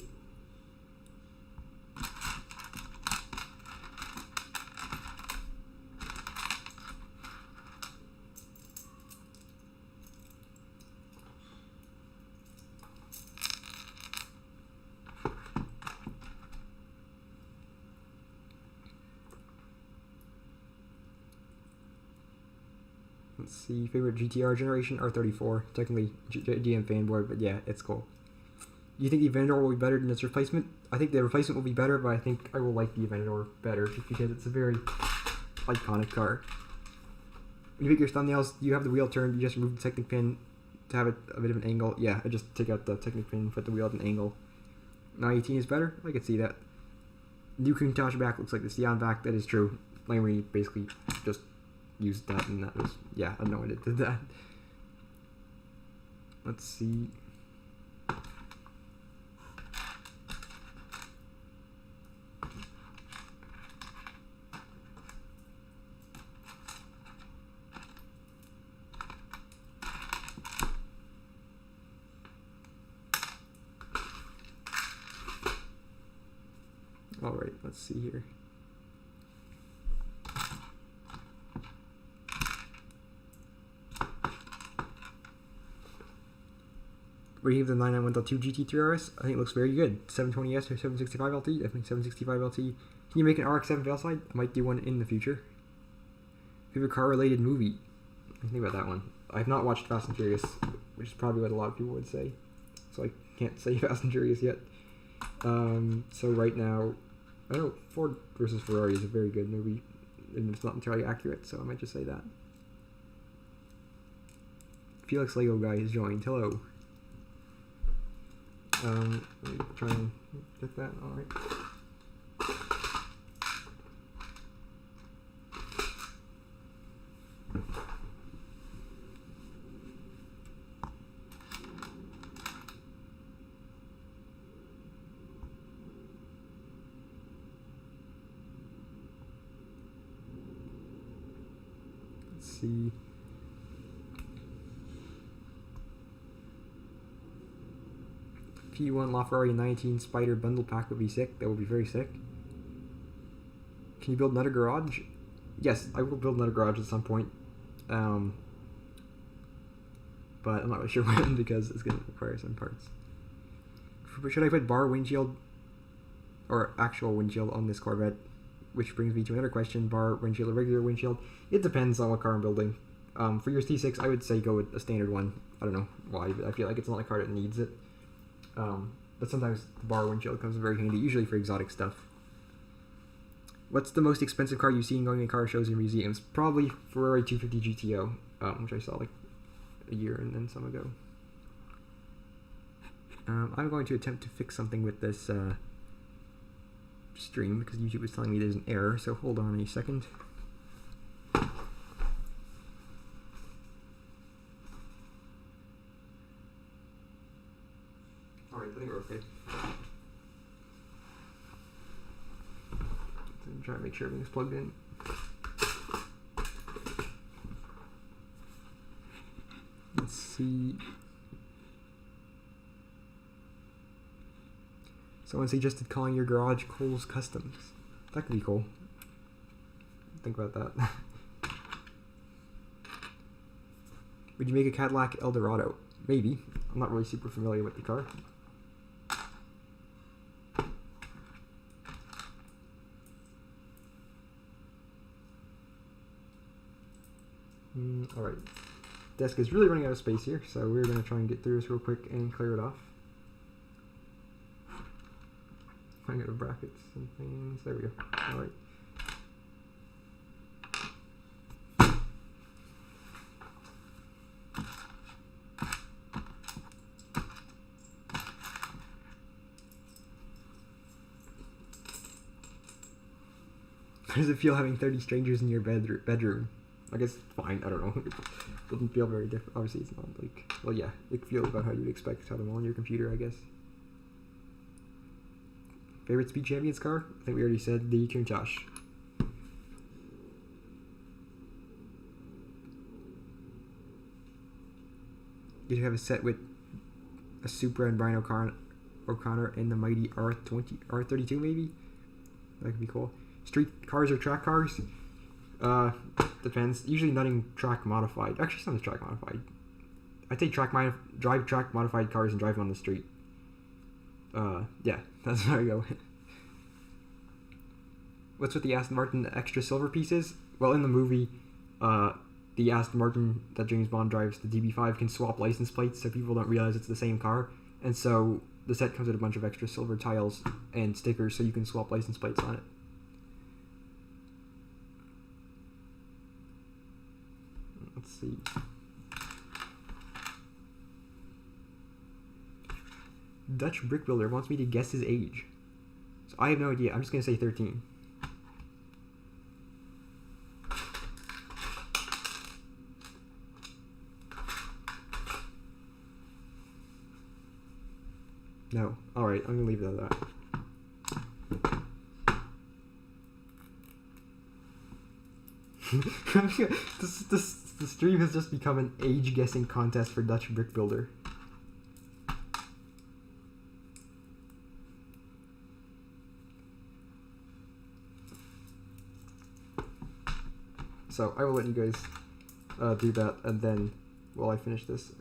Let's see. Favorite GTR generation? R34. Technically GM fanboy, but yeah, it's cool. Do you think the Aventador will be better than its replacement? I think the replacement will be better, but I think I will like the Aventador better just because it's a very iconic car. When you make your thumbnails, you have the wheel turned, you just remove the Technic pin to have it a bit of an angle. Yeah, I just take out the Technic pin and put the wheel at an angle. Now 18 is better? I could see that. New Countach back looks like the Sion back. That is true. Lamborghini basically just used that, and that was, yeah, I don't know when it did that. Let's see. Alright, let's see here. What do you give the 991.2 GT3 RS? I think it looks very good. 720S or 765 LT? I think 765 LT. Can you make an RX-7 Veilside? I might do one in the future. Favorite car-related movie? I think about that one. I have not watched Fast and Furious, which is probably what a lot of people would say. So I can't say Fast and Furious yet. So right now, I don't know, Ford versus Ferrari is a very good movie, and it's not entirely accurate, so I might just say that. Felix Lego Guy has joined. Hello. Let me try and get that. Alright. Let's see. P1 LaFerrari 19 Spider bundle pack would be sick. That would be very sick. Can you build another garage? Yes, I will build another garage at some point. But I'm not really sure when because it's going to require some parts. Should I put bar windshield or actual windshield on this Corvette? Which brings me to another question. Bar windshield or regular windshield? It depends on what car I'm building. For your T6, I would say go with a standard one. I don't know why, but I feel like it's not a car that needs it. But sometimes the bar windshield comes very handy, usually for exotic stuff. What's the most expensive car you've seen going in car shows or museums? Probably Ferrari 250 GTO, which I saw like a year and then some ago. I'm going to attempt to fix something with this stream because YouTube is telling me there's an error, so hold on a second. Alright, I think we're okay. I'm trying to make sure everything's plugged in. Let's see. Someone suggested calling your garage Cole's Customs. That could be cool. think about that. Would you make a Cadillac Eldorado? Maybe. I'm not really super familiar with the car. Alright. Desk is really running out of space here, so we're going to try and get through this real quick and clear it off. I got brackets and things. There we go. Alright. How does it feel having 30 strangers in your bedroom? I guess it's fine. I don't know. It doesn't feel very different. Obviously, it's not like... Well, yeah. It feels about how you'd expect to have them on your computer, I guess. Favorite Speed Champions car? I think we already said the Countach. You should have a set with a Supra and Brian O'Connor and the mighty R32 maybe? That could be cool. Street cars or track cars? Depends. Usually nothing track modified. Actually, something's track modified. I take drive track modified cars and drive them on the street. Yeah, that's how I go. What's with the Aston Martin extra silver pieces? Well, in the movie, the Aston Martin that James Bond drives, the DB5, can swap license plates, so people don't realize it's the same car. And so the set comes with a bunch of extra silver tiles and stickers, so you can swap license plates on it. Let's see. Dutch Brick Builder wants me to guess his age. So I have no idea. I'm just going to say 13. No. Alright, I'm going to leave it at that. The stream has just become an age guessing contest for Dutch Brick Builder. So I will let you guys do that, and then while I finish this.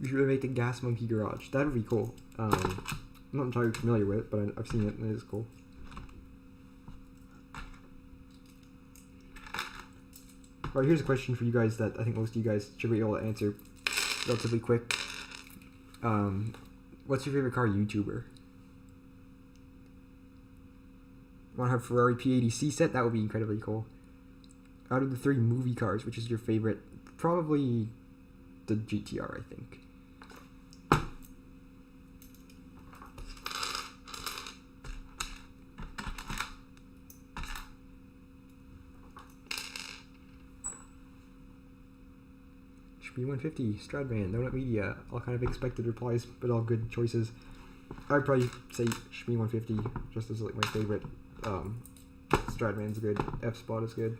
You should make a Gas Monkey garage. That would be cool. I'm not entirely familiar with it, but I've seen it and it is cool. Alright, here's a question for you guys that I think most of you guys should be able to answer relatively quick. What's your favorite car YouTuber? Want to have Ferrari P80C set? That would be incredibly cool. Out of the 3 movie cars, which is your favorite? Probably the GTR, I think. B150, Stradvan, Donut Media, all kind of expected replies, but all good choices. I'd probably say Shmi 150 just as like my favorite. Stradvan's good, F-Spot is good.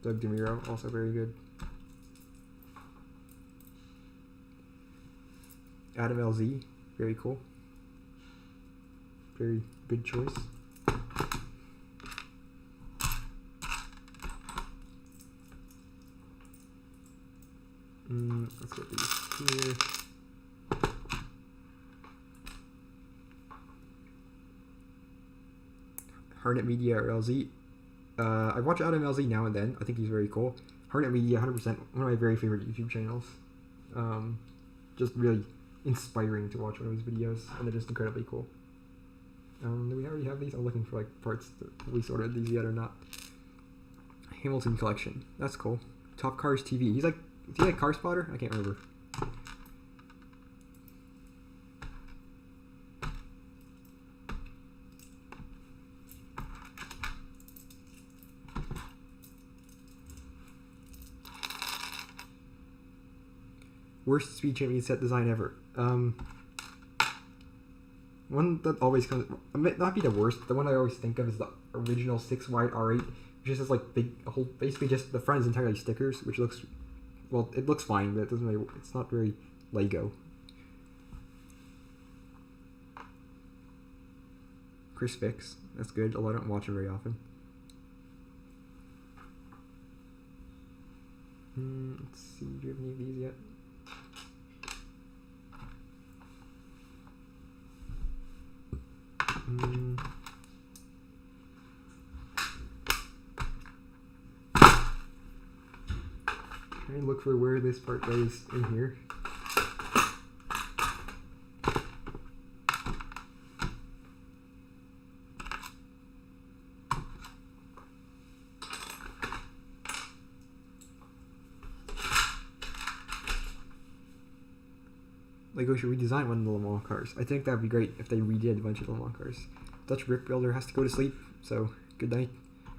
Doug DeMuro, also very good. Adam LZ, very cool. Very good choice. Let's get these here. Hornet Media or LZ. I watch Adam LZ now and then. I think he's very cool. Hornet Media, 100%, one of my very favorite YouTube channels. Just really inspiring to watch one of his videos, and they're just incredibly cool. Do we already have these? I'm looking for like parts that we sorted these yet or not. Hamilton Collection. That's cool. Top Cars TV. Is he like Car Spotter? I can't remember. Worst Speed Champion set design ever. One that always comes, it might not be the worst, but the one I always think of is the original 6-wide R8, which just has like basically just the front is entirely stickers, which looks, well, it looks fine, but it doesn't really, it's not very Lego. Chris Fix, that's good, although I don't watch him very often. Let's see, do you have any of these yet? Try and look for where this part goes in here. Lego should redesign one of the Le Mans cars. I think that'd be great if they redid a bunch of Le Mans cars. Dutch Brick Builder has to go to sleep, so good night.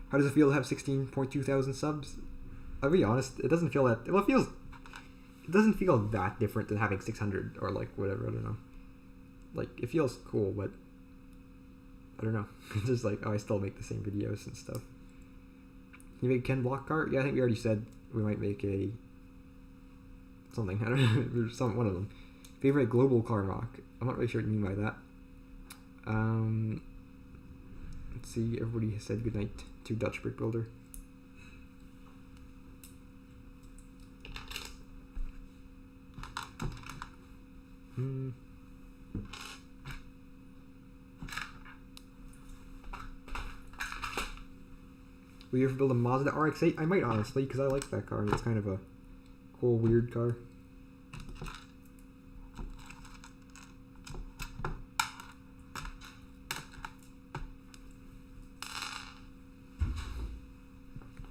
How does it feel to have 16.2 thousand subs? I'll be honest, it doesn't feel that. Well, it doesn't feel that different than having 600 or like whatever. I don't know. Like it feels cool, but I don't know. It's just like, oh, I still make the same videos and stuff. You make a Ken Block car? Yeah, I think we already said we might make a something. I don't know. There's one of them. Favorite global car mock? I'm not really sure what you mean by that. Let's see. Everybody has said goodnight to Dutch Brick Builder. Will you ever build a Mazda RX-8? I might, honestly, because I like that car. It's kind of a cool, weird car.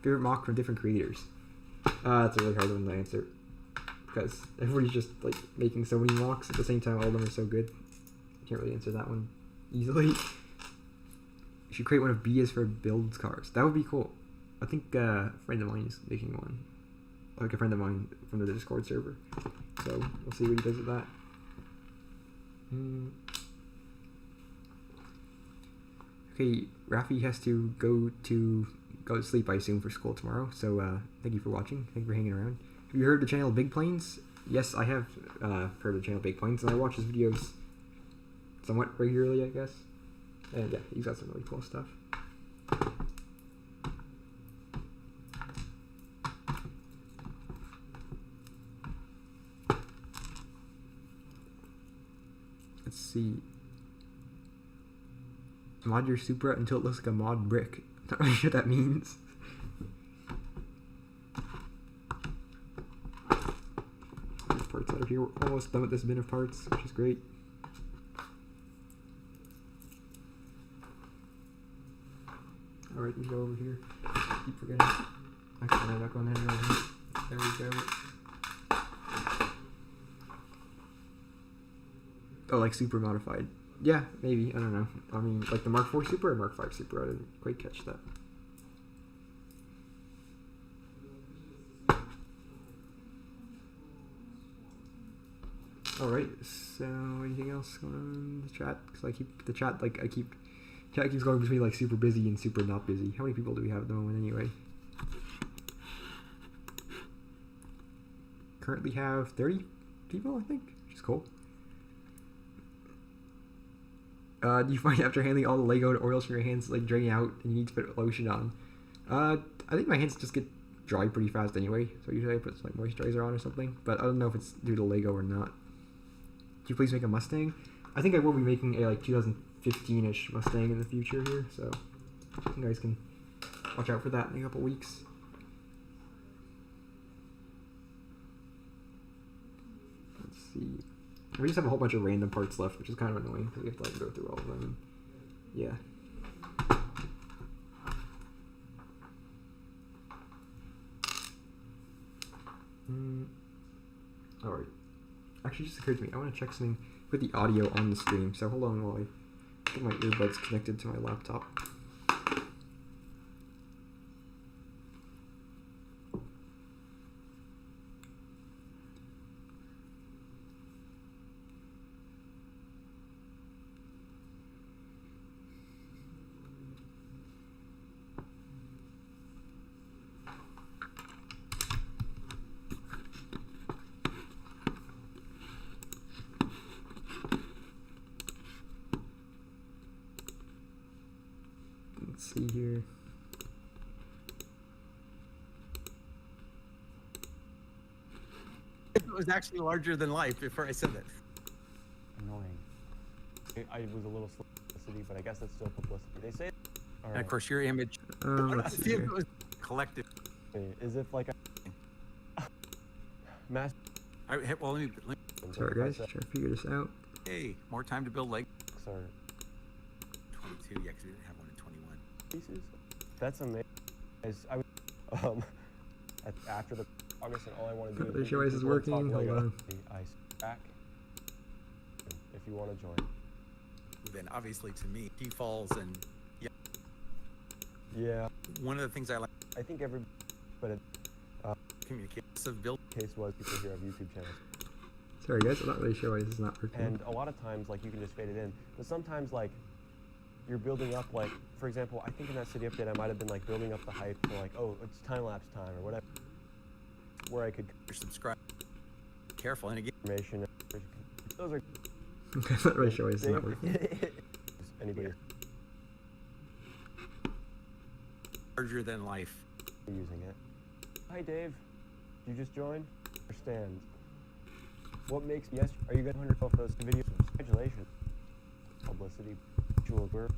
Favorite mock from different creators? That's a really hard one to answer, because everybody's just like making so many mocks at the same time. All of them are so good. I can't really answer that one easily. You should create one of Bia's for builds cars. That would be cool. I think a friend of mine is making one. Like a friend of mine from the Discord server. So we'll see what he does with that. Okay, Rafi has to go to sleep, I assume, for school tomorrow. So thank you for watching. Thank you for hanging around. Have you heard of the channel Big Planes? Yes, I have heard of the channel Big Planes, and I watch his videos somewhat regularly, I guess. And yeah, he's got some really cool stuff. Let's see. Mod your Supra until it looks like a mod brick. Not really sure what that means. There's parts out of here. We're almost done with this bin of parts, which is great. Alright, we go over here. Keep forgetting. Actually, I'm not going over here. There we go. Oh, like super modified. Yeah, maybe. I don't know. I mean, like the Mark IV Super or Mark V Super? I didn't quite catch that. Alright, so anything else going on in the chat? Because chat keeps going between like super busy and super not busy. How many people do we have at the moment anyway? Currently have 30 people, I think, which is cool. Do you find after handling all the Lego oils from your hands like draining out and you need to put lotion on? I think my hands just get dry pretty fast anyway, so usually I put some like moisturizer on or something, but I don't know if it's due to Lego or not. Could you please make a Mustang? I think I will be making a like 2015-ish Mustang in the future here, so You guys can watch out for that in a couple weeks. Let's see. We just have a whole bunch of random parts left, which is kind of annoying because we have to like go through all of them. Yeah. Alright. Actually, just occurred to me, I want to check something with the audio on the stream, so hold on while I get my earbuds connected to my laptop. Let's see here. It was actually larger than life before I said that. Annoying. I was a little slow publicity, but I guess that's still publicity. They say. All And of course, your image. Let's see See if here. it was collective. Is if like a mass. Well, let me Sorry guys, trying to figure this out. hey, more time to build Lego. Sorry. 22, yeah, because we didn't have one in 21. Pieces. That's amazing. I was, after the August, and all I want to do The is show is working. Hold on. I back. If you want to join. Then obviously to me, he falls and yeah. Yeah. One of the things I like I think every, but it, communications of build. case was people here have YouTube channels, Sorry guys, I'm not really sure why this is not working. and a lot of times like you can just fade it in, but sometimes like you're building up, like for example, I think in that city update I might have been like building up the hype for like, oh, it's time lapse time or whatever, where I could Subscribe. Careful, and again, information. Those are I'm not really sure why this is not working. anybody larger than life. using it. Hi Dave, you just joined? Understand. What makes yes? Are you going 100 off those videos? Congratulations. Publicity. Sure.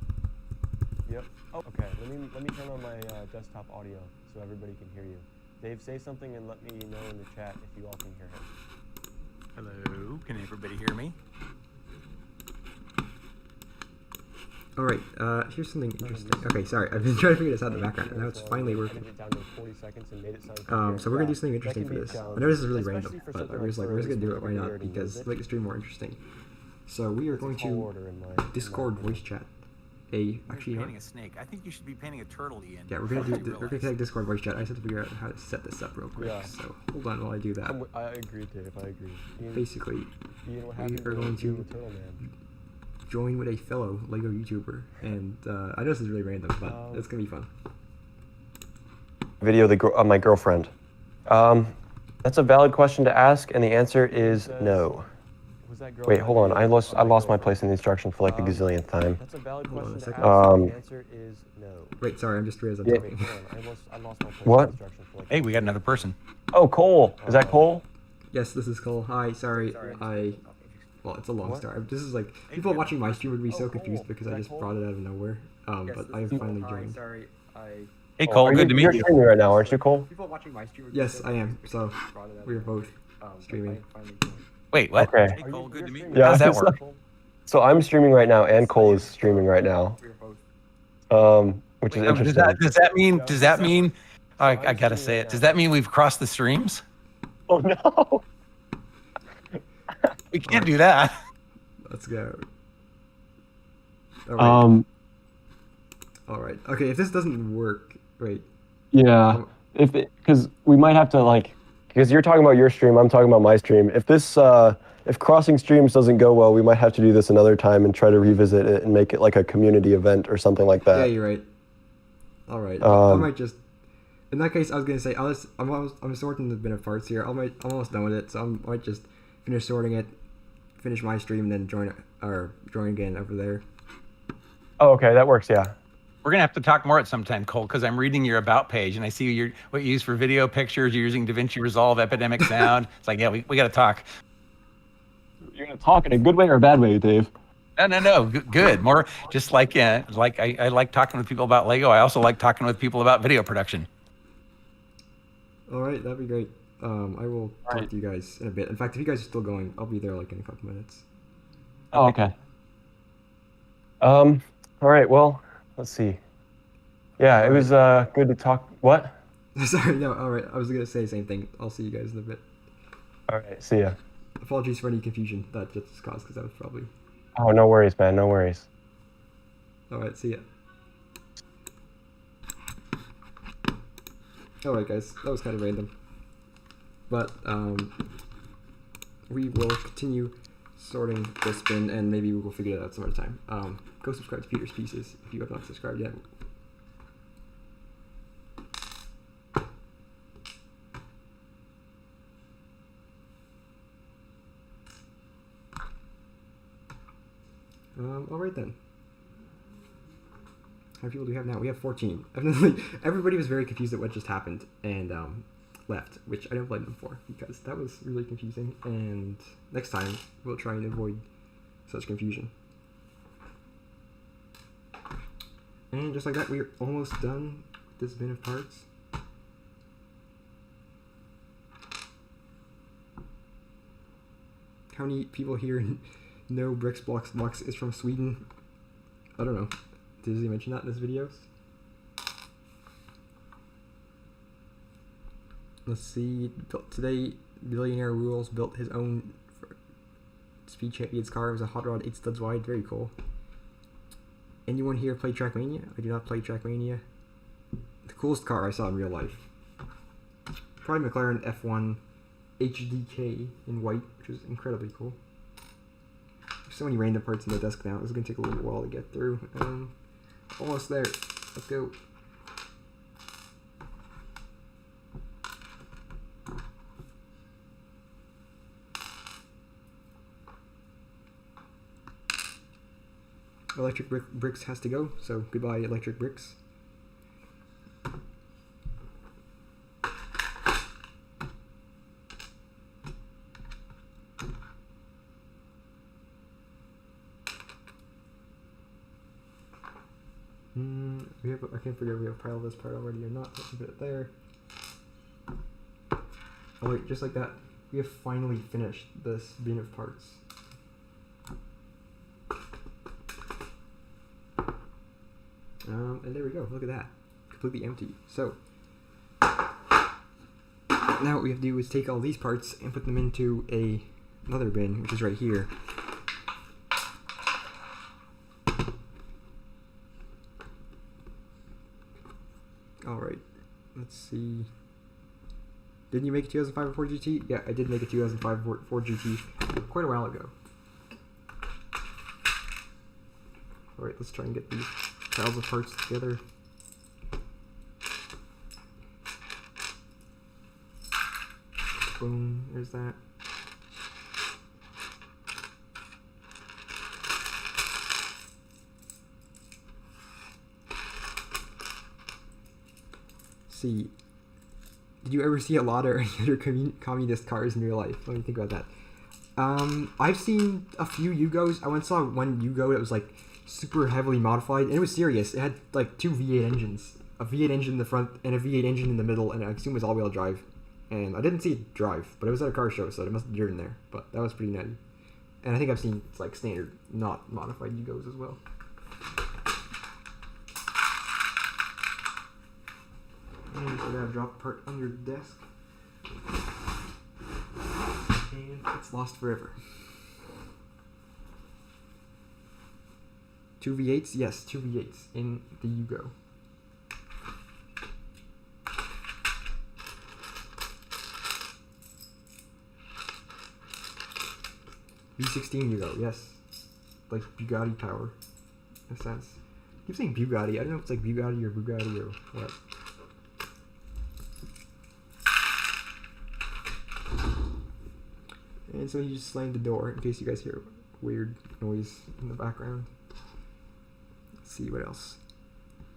Yep. Oh, okay. Let me turn on my desktop audio so everybody can hear you. Dave, say something and let me know in the chat if you all can hear him. Hello, can everybody hear me? Alright, here's something interesting. Okay, sorry, I've been trying to figure this out in the background, and now it's finally working. Edited it down to 40 seconds and made it sound So we're gonna do something That interesting can for be a this. I challenge, know this is really especially random, for but something I was like, like we're just gonna do it, furries, why we not? already Because use to it. make the stream more interesting. So we are It's a going tall to order in my Discord opinion. voice chat. You're Actually, you know painting what? a snake. I think you should be painting a turtle, Ian. Yeah, we're gonna before do. you We're gonna realize. connect Discord voice chat. I just have to figure out how to set this up real quick. Yeah. So hold on while I do that. I agree, Dave. I agree. Basically, Ian, what we happened are going to Ian the Turtle Man? join with a fellow Lego YouTuber, and I know this is really random, but it's gonna be fun. Video of my girlfriend? That's a valid question to ask, and the answer is no. Was that girl Wait, that hold on. video I lost my girlfriend? place in the instruction for like the gazillionth time. That's a valid Hold on a question to second. ask. and the answer is no. Wait, sorry, I'm just realizing Yeah. I'm Wait, talking. hold on. I lost my place What? in the instruction for like. Hey, we got another person. Oh, Cole. Is that Cole? Yes, this is Cole. Hi, sorry, well, it's a long What? story. This is like people watching my stream would be Oh, so cool. confused because Is I that just Cole? brought it out of nowhere. But I have finally joined. Sorry, Hey, Oh, Cole, are good to you, meet you're you. streaming right now, aren't you, Cole? people watching my stream. Yes, I am. So we are both but streaming. I finally joined. Wait, what? Okay. Hey, Cole, good to meet you. Yeah, How does that so- work? So I'm streaming right now, and Cole is streaming right now. We are both. Which is Wait, interesting. does that mean, I gotta say it, does that mean we've crossed the streams? Oh no! We can't do that. Let's go. All right. Okay, if this doesn't work, wait. Yeah, because we might have to like, because you're talking about your stream, I'm talking about my stream. If this, if crossing streams doesn't go well, we might have to do this another time and try to revisit it and make it like a community event or something like Yeah, that. you're right. All right. I Um, might just. In that case, I was gonna say I'm sorting the bin of parts here. I'm almost done with it, so I might just finish sorting it, finish my stream, and then join again over there. Oh, okay, that works. Yeah. We're gonna have to talk more at some time, Cole, because I'm reading your about page and I see what you use for video pictures. You're using DaVinci Resolve, Epidemic Sound. It's like, yeah, we got to talk. You're gonna talk in a good way or a bad way, Dave? No. Good. More just like I like talking with people about Lego. I also like talking with people about video production. All right, that'd be great. I will talk Right. to you guys in a bit. In fact, if you guys are still going, I'll be there like in a couple minutes. Oh, okay. All right. Well, let's see. Yeah, it was good to talk. What? Sorry, no. All right, I was gonna say the same thing. I'll see you guys in a bit. All right. See ya. Apologies for any confusion that just caused, because that was probably. Oh, no worries, man. No worries. All right, see ya. All right, guys, that was kind of random, but we will continue sorting this bin, and maybe we will figure it out some other time. Go subscribe to Peter's Pieces if you have not subscribed yet. All right then. How many people do we have now? We have 14. Evidently, everybody was very confused at what just happened and left, which I don't blame them for, because that was really confusing. And next time, we'll try and avoid such confusion. And just like that, we're almost done with this bin of parts. How many people here know Bricks Blocks Lux is from Sweden? I don't know. Did he mention that in his videos? Let's see. Today, Billionaire Rules built his own Speed Champions car. It was a hot rod 8 studs wide. Very cool. Anyone here play Trackmania? I do not play Trackmania. The coolest car I saw in real life. Probably McLaren F1 HDK in white, which is incredibly cool. There's so many random parts in the desk now. This is going to take a little while to get through. Almost there. Let's go. Electric Bricks has to go, so goodbye, Electric Bricks. We have, I can't figure if we have piled this part already or not. Let's put it there. Oh wait, just like that, we have finally finished this bin of parts. And there we go, look at that. Completely empty. So, now what we have to do is take all these parts and put them into another bin, which is right here. Alright, let's see. Didn't you make a 2005 Ford GT? Yeah, I did make a 2005 Ford GT quite a while ago. Alright, let's try and get these piles of parts together. Boom, there's that. See, did you ever see a lot or any other communist cars in real life? Let me think about that. I've seen a few Yugos. I once saw one Yugo that was like super heavily modified, and it was serious. It had like two V8 engines, a V8 engine in the front and a V8 engine in the middle, and I assume it was all-wheel drive. And I didn't see it drive, but it was at a car show, so it must have driven there. But that was pretty nutty. And I think I've seen like standard, not modified Yugos as well. And so I gotta drop a part under the desk. And it's lost forever. 2 V8s? Yes, 2 V8s in the Yugo. V16 Yugo, yes. Like Bugatti power, in a sense. I keep saying Bugatti. I don't know if it's like Bugatti or Bugatti or what. And so he just slammed the door in case you guys hear weird noise in the background. Let's see what else.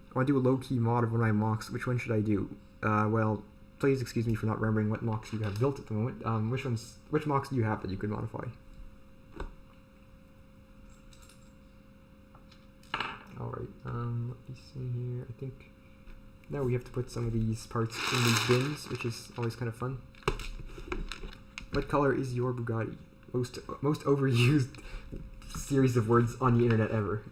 I want to do a low-key mod of one of my mocks. Which one should I do? Well, please excuse me for not remembering what mocks you have built at the moment. Which mocks do you have that you could modify? Alright, let me see here. I think now we have to put some of these parts in these bins, which is always kind of fun. What color is your Bugatti? Most overused series of words on the internet ever.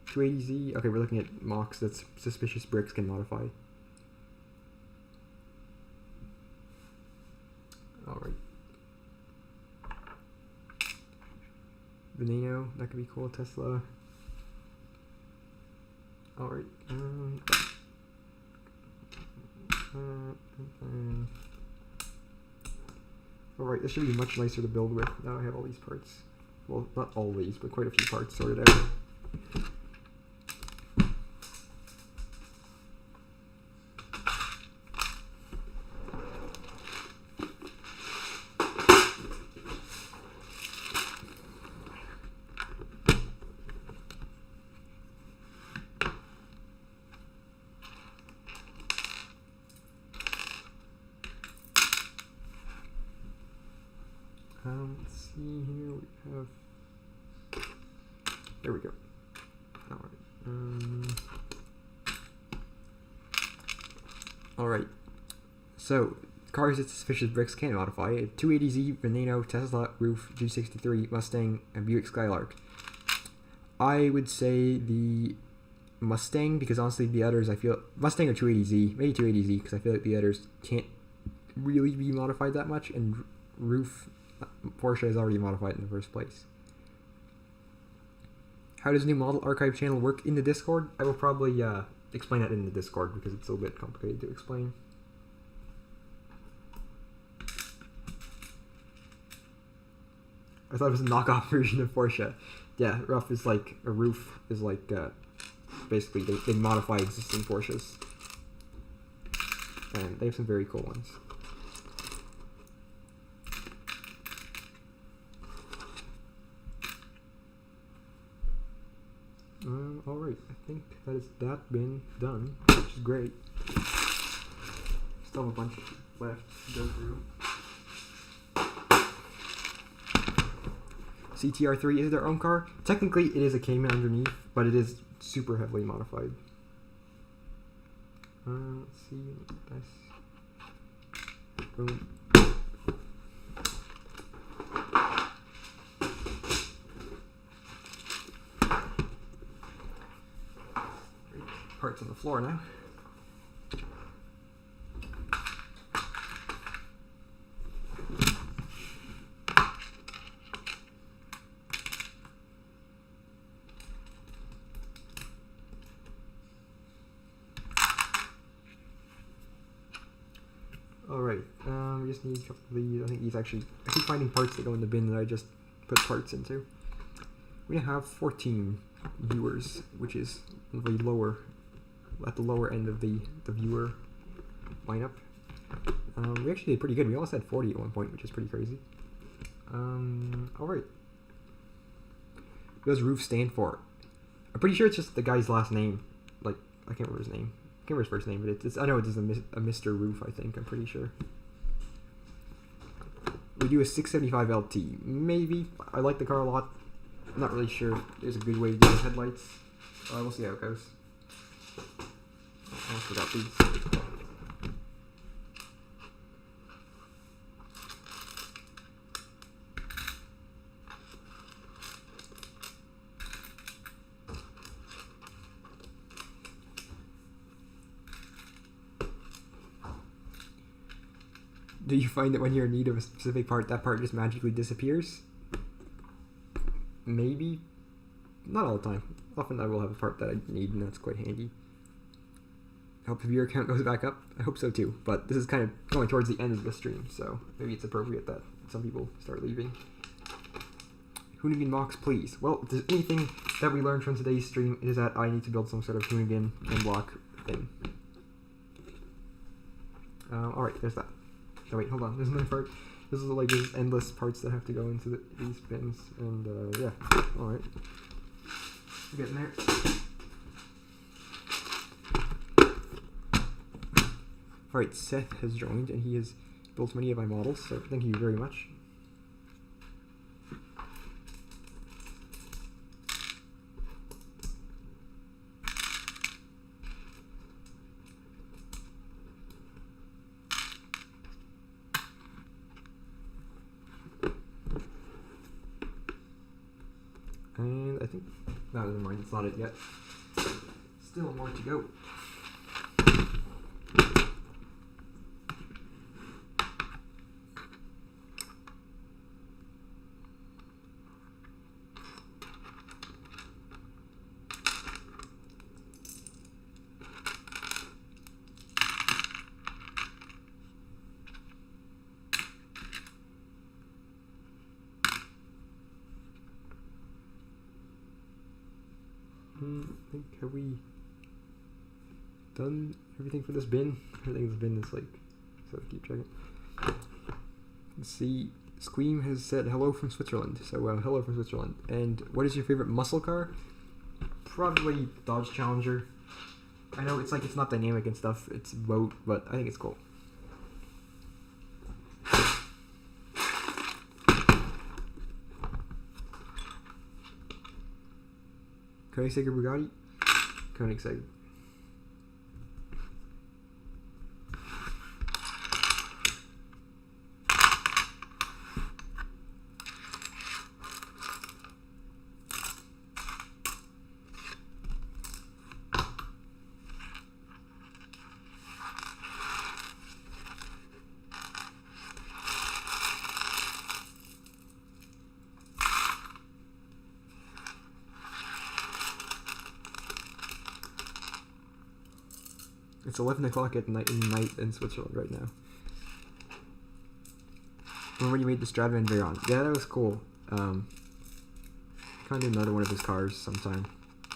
$280Z. Okay, we're looking at mocks that Suspicious Bricks can modify. Alright. Veneno, that could be cool. Tesla. Alright. Alright, this should be much nicer to build with. Now I have all these parts. Well, not all these, but quite a few parts sorted out. Let's see here, we have, there we go. Alright, so cars that Suspicious Bricks can modify: 280Z, Veneno, Tesla, Roof, G63, Mustang, and Buick Skylark. I would say the Mustang, because honestly the others, I feel, Mustang or 280Z, maybe 280Z, because I feel like the others can't really be modified that much, and Roof, Porsche is already modified in the first place. How does new model archive channel work in the Discord? I will probably explain that in the Discord because it's a little bit complicated to explain. I thought it was a knockoff version of Porsche. Yeah, Rough is like, a Roof is like, basically they modify existing Porsches. And they have some very cool ones. Alright, I think that has been done, which is great. Still have a bunch left to go through. CTR3 is their own car. Technically, it is a Cayman underneath, but it is super heavily modified. Let's see. Nice. Boom. Parts on the floor now. Alright, we just need a couple of these. I think these actually, I keep finding parts that go in the bin that I just put parts into. We have 14 viewers, which is the lower, at the lower end of the viewer lineup. We actually did pretty good. We almost had 40 at one point, which is pretty crazy. Alright. What does Roof stand for? I'm pretty sure it's just the guy's last name. Like, I can't remember his name. I can't remember his first name, but it's I know it is a Mr. Roof, I think. I'm pretty sure. We do a 675 LT. Maybe. I like the car a lot. I'm not really sure there's a good way to do the headlights. We'll see how it goes. I almost forgot these. Do you find that when you're in need of a specific part, that part just magically disappears? Maybe. Not all the time. Often I will have a part that I need, and that's quite handy. I hope the viewer count goes back up. I hope so too, but this is kind of going towards the end of the stream, so maybe it's appropriate that some people start leaving. Hoonigan mocks, please. Well, if there's anything that we learned from today's stream, it is that I need to build some sort of Hoonigan and block thing. Alright, there's that. Oh wait, hold on, there's another part. This is like there's endless parts that have to go into these bins, and yeah, alright. We're getting there. Alright, Seth has joined, and he is built many of my models, so thank you very much. And I think, no, never mind, it's not it yet. Still more to go. I think, have we done everything for this bin? Everything in this bin is like, so keep checking. Let's see, Squeam has said hello from Switzerland, so hello from Switzerland. And what is your favorite muscle car? Probably Dodge Challenger. I know it's like, it's not dynamic and stuff, it's boat, but I think it's cool. Koenigsegg or Bugatti? Koenigsegg. It's 11 o'clock at night in Switzerland right now. Remember when you made the Stradvan Veyron? Yeah, that was cool. Kind of do another one of his cars sometime.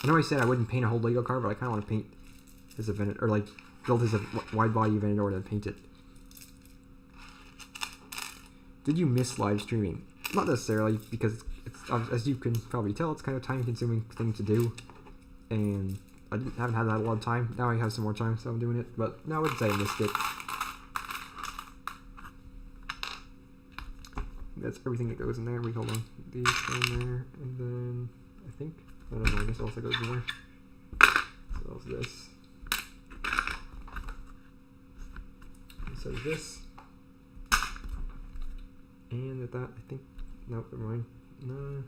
I know I said I wouldn't paint a whole Lego car, but I kind of want to paint his Aventador, or like build his wide body Aventador and then paint it. Did you miss live streaming? Not necessarily, because it's, as you can probably tell, it's kind of a time-consuming thing to do, and I haven't had that a lot of time. Now I have some more time, so I'm doing it. But no, I wouldn't say I missed it. That's everything that goes in there. Wait, hold on. These go in there, and then I think, I don't know, I guess also goes in there. So that's this. So this. And with that, I think, nope, never mind. No.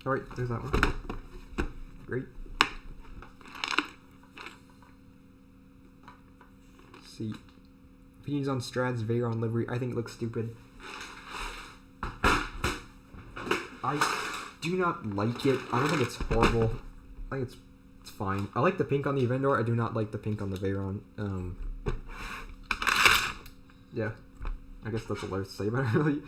Alright, there's that one. Great. Let's see. Opinions on Strad's Veyron livery. I think it looks stupid. I do not like it. I don't think it's horrible. I think it's fine. I like the pink on the Aventador. I do not like the pink on the Veyron. Yeah. I guess that's all there's to say about it, really.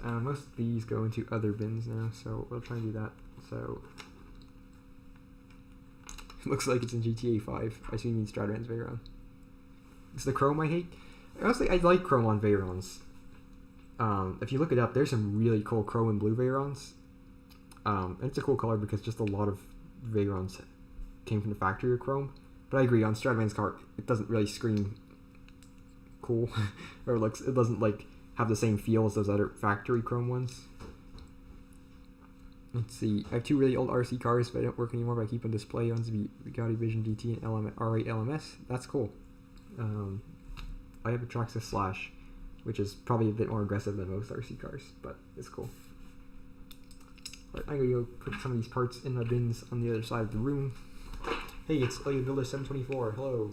Most of these go into other bins now, so we'll try and do that. So it looks like it's in GTA 5. I assume you mean Stradvan's Veyron. It's the chrome I hate. Honestly, I like chrome on Veyrons. If you look it up, there's some really cool chrome and blue Veyrons. And it's a cool color because just a lot of Veyrons came from the factory of chrome. But I agree, on Stradvan's car, it doesn't really scream cool, or looks. It doesn't like have the same feel as those other factory chrome ones. Let's see. I have two really old RC cars, but they don't work anymore, but I keep on display. One's the Bugatti Vision GT and R8 LMS. That's cool. I have a Traxxas Slash, which is probably a bit more aggressive than most RC cars, but it's cool. But I'm gonna go put some of these parts in my bins on the other side of the room. Hey, it's Lego Builder 724. Hello.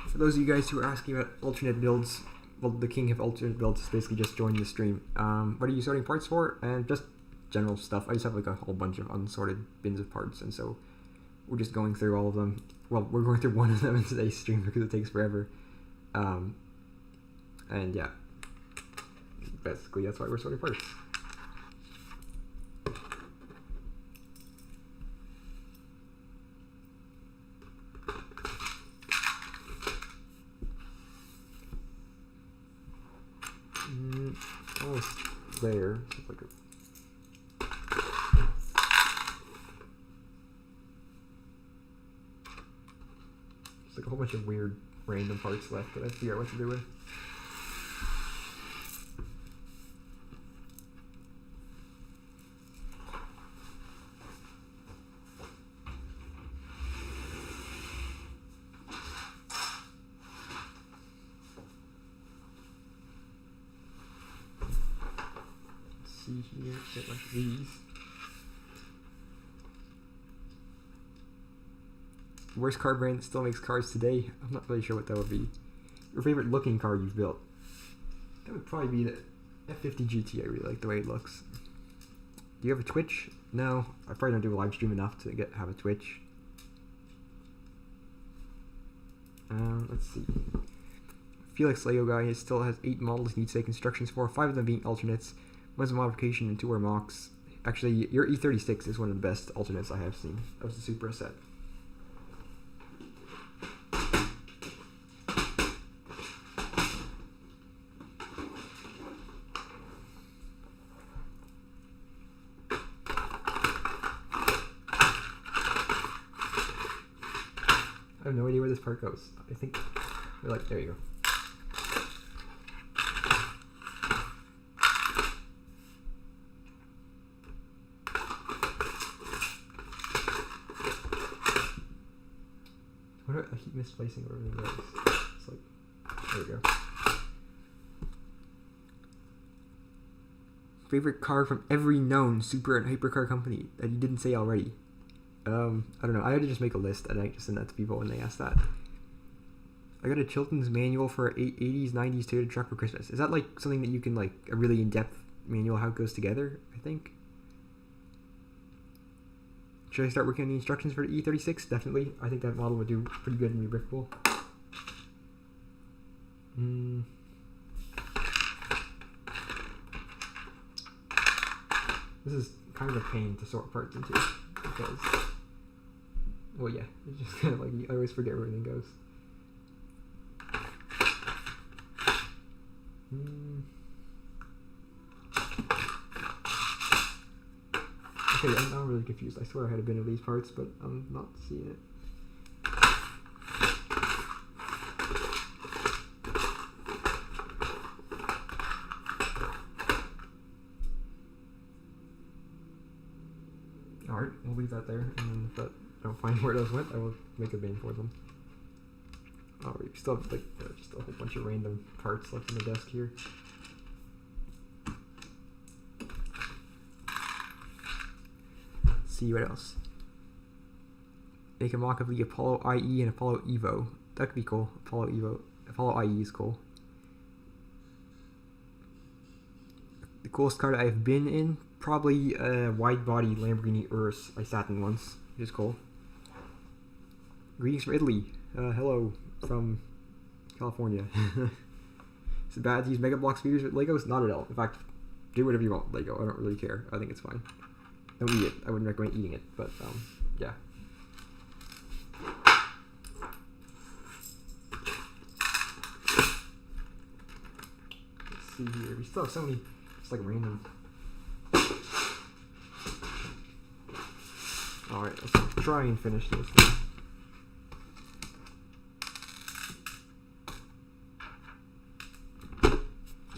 For those of you guys who are asking about alternate builds, well, the king of alternate builds is basically just joining the stream. What are you sorting parts for? And just general stuff. I just have like a whole bunch of unsorted bins of parts, and so we're just going through all of them. Well, we're going through one of them in today's stream because it takes forever. And yeah, basically, that's why we're sorting parts. Almost there. It's like there's like a whole bunch of weird random parts left that I figure out what to do with. See here, get like these. Worst car brand that still makes cars today? I'm not really sure what that would be. Your favorite looking car you've built? That would probably be the F50 GT. I really like the way it looks. Do you have a Twitch? No, I probably don't do a live stream enough to have a Twitch. Let's see. Felix Lego guy still has 8 models he needs to take instructions for, 5 of them being alternates. One's a modification and 2 are mocks. Actually, your E36 is one of the best alternates I have seen. That was the Supra set. I have no idea where this part goes. I think we're like, there you go. I keep misplacing where everything goes. It's like, there we go. Favorite car from every known super and hypercar company that you didn't say already? I don't know. I had to just make a list and I just send that to people when they ask that. I got a Chilton's manual for 80s, 90s Toyota truck for Christmas. Is that like something that you can like, a really in-depth manual how it goes together, I think? Should I start working on the instructions for the E36? Definitely. I think that model would do pretty good in Rebrickable. This is kind of a pain to sort parts into because, well, yeah, it's just kind of like I always forget where everything goes. Okay, I'm now really confused. I swear I had a bin of these parts, but I'm not seeing it. Alright, we'll leave that there, and then if I don't find where those went, I will make a bin for them. Alright, we still have like just a whole bunch of random parts left on the desk here. See what else. Make a mock of the Apollo IE and Apollo Evo. That could be cool. Apollo IE is cool. The coolest car that I've been in, probably a wide body Lamborghini Urus. I sat in once, which is cool. Greetings from Italy. Hello from California. Is it bad to use Mega Block speakers with Legos? Not at all. In fact, do whatever you want with Lego. I don't really care. I think it's fine. Don't eat it. I wouldn't recommend eating it, but yeah. Let's see here. We still have so many, just like random. Alright, let's try and finish this one.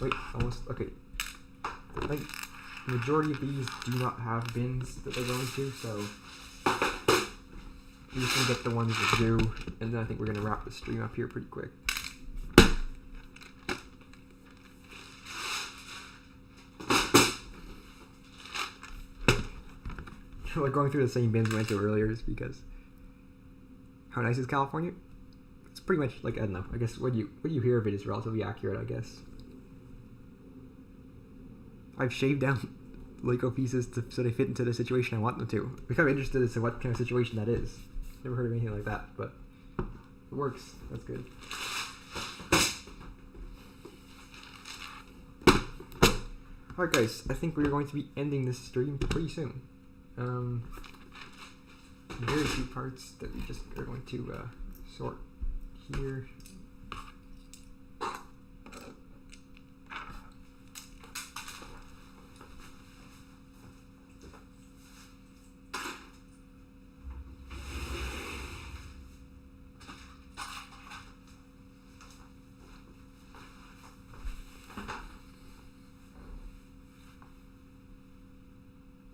Wait, almost, okay. I think the majority of these do not have bins that they go into, so we're just gonna get the ones that do, and then I think we're gonna wrap the stream up here pretty quick. Like going through the same bins we went through earlier is because how nice is California? It's pretty much like, I don't know, I guess what you hear of it is relatively accurate, I guess. I've shaved down Lego pieces so they fit into the situation I want them to. I'm kind of interested as to what kind of situation that is. Never heard of anything like that, but it works. That's good. Alright guys, I think we're going to be ending this stream pretty soon. Very few parts that we just are going to sort here.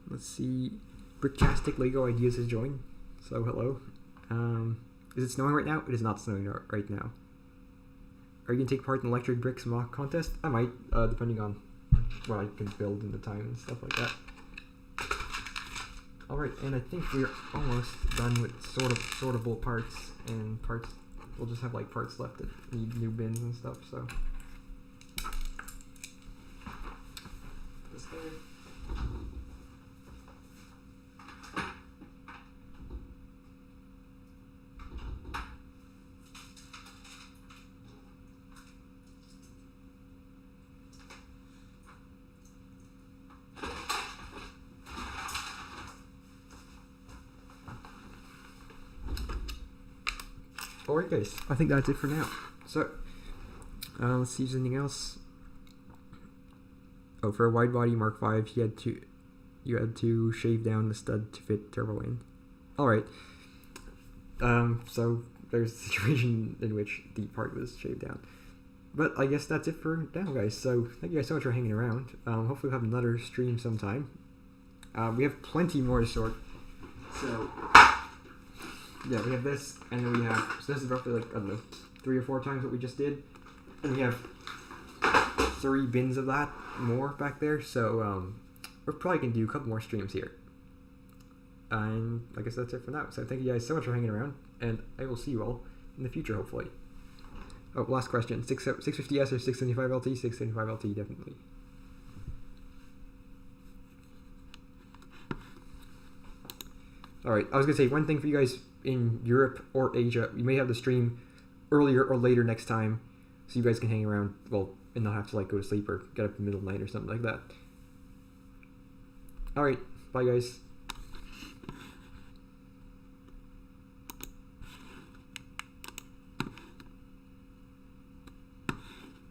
Let's see. Bricktastic Lego Ideas has joined. So hello. Is it snowing right now? It is not snowing right now. Are you gonna take part in electric bricks mock contest? I might, depending on what I can build in the time and stuff like that. Alright, and I think we're almost done with sortable parts and parts. We'll just have like parts left that need new bins and stuff, so. This guy. Alright guys, I think that's it for now. So, let's see if there's anything else. Oh, for a wide body Mark V, you had to shave down the stud to fit turbo in. Alright. So there's a situation in which the part was shaved down. But I guess that's it for now guys. So thank you guys so much for hanging around. Hopefully we'll have another stream sometime. We have plenty more to sort. So yeah, we have this, and then we have, so this is roughly like, I don't know, 3 or 4 times what we just did. And we have 3 bins of that more back there, so we're probably going to do a couple more streams here. And I guess that's it for now. So thank you guys so much for hanging around, and I will see you all in the future, hopefully. Oh, last question, 650S or 675 LT? 675 LT, definitely. Alright, I was going to say one thing for you guys in Europe or Asia, we may have the stream earlier or later next time, so you guys can hang around, well, and not have to like go to sleep or get up in the middle of the night or something like that. Alright, bye guys.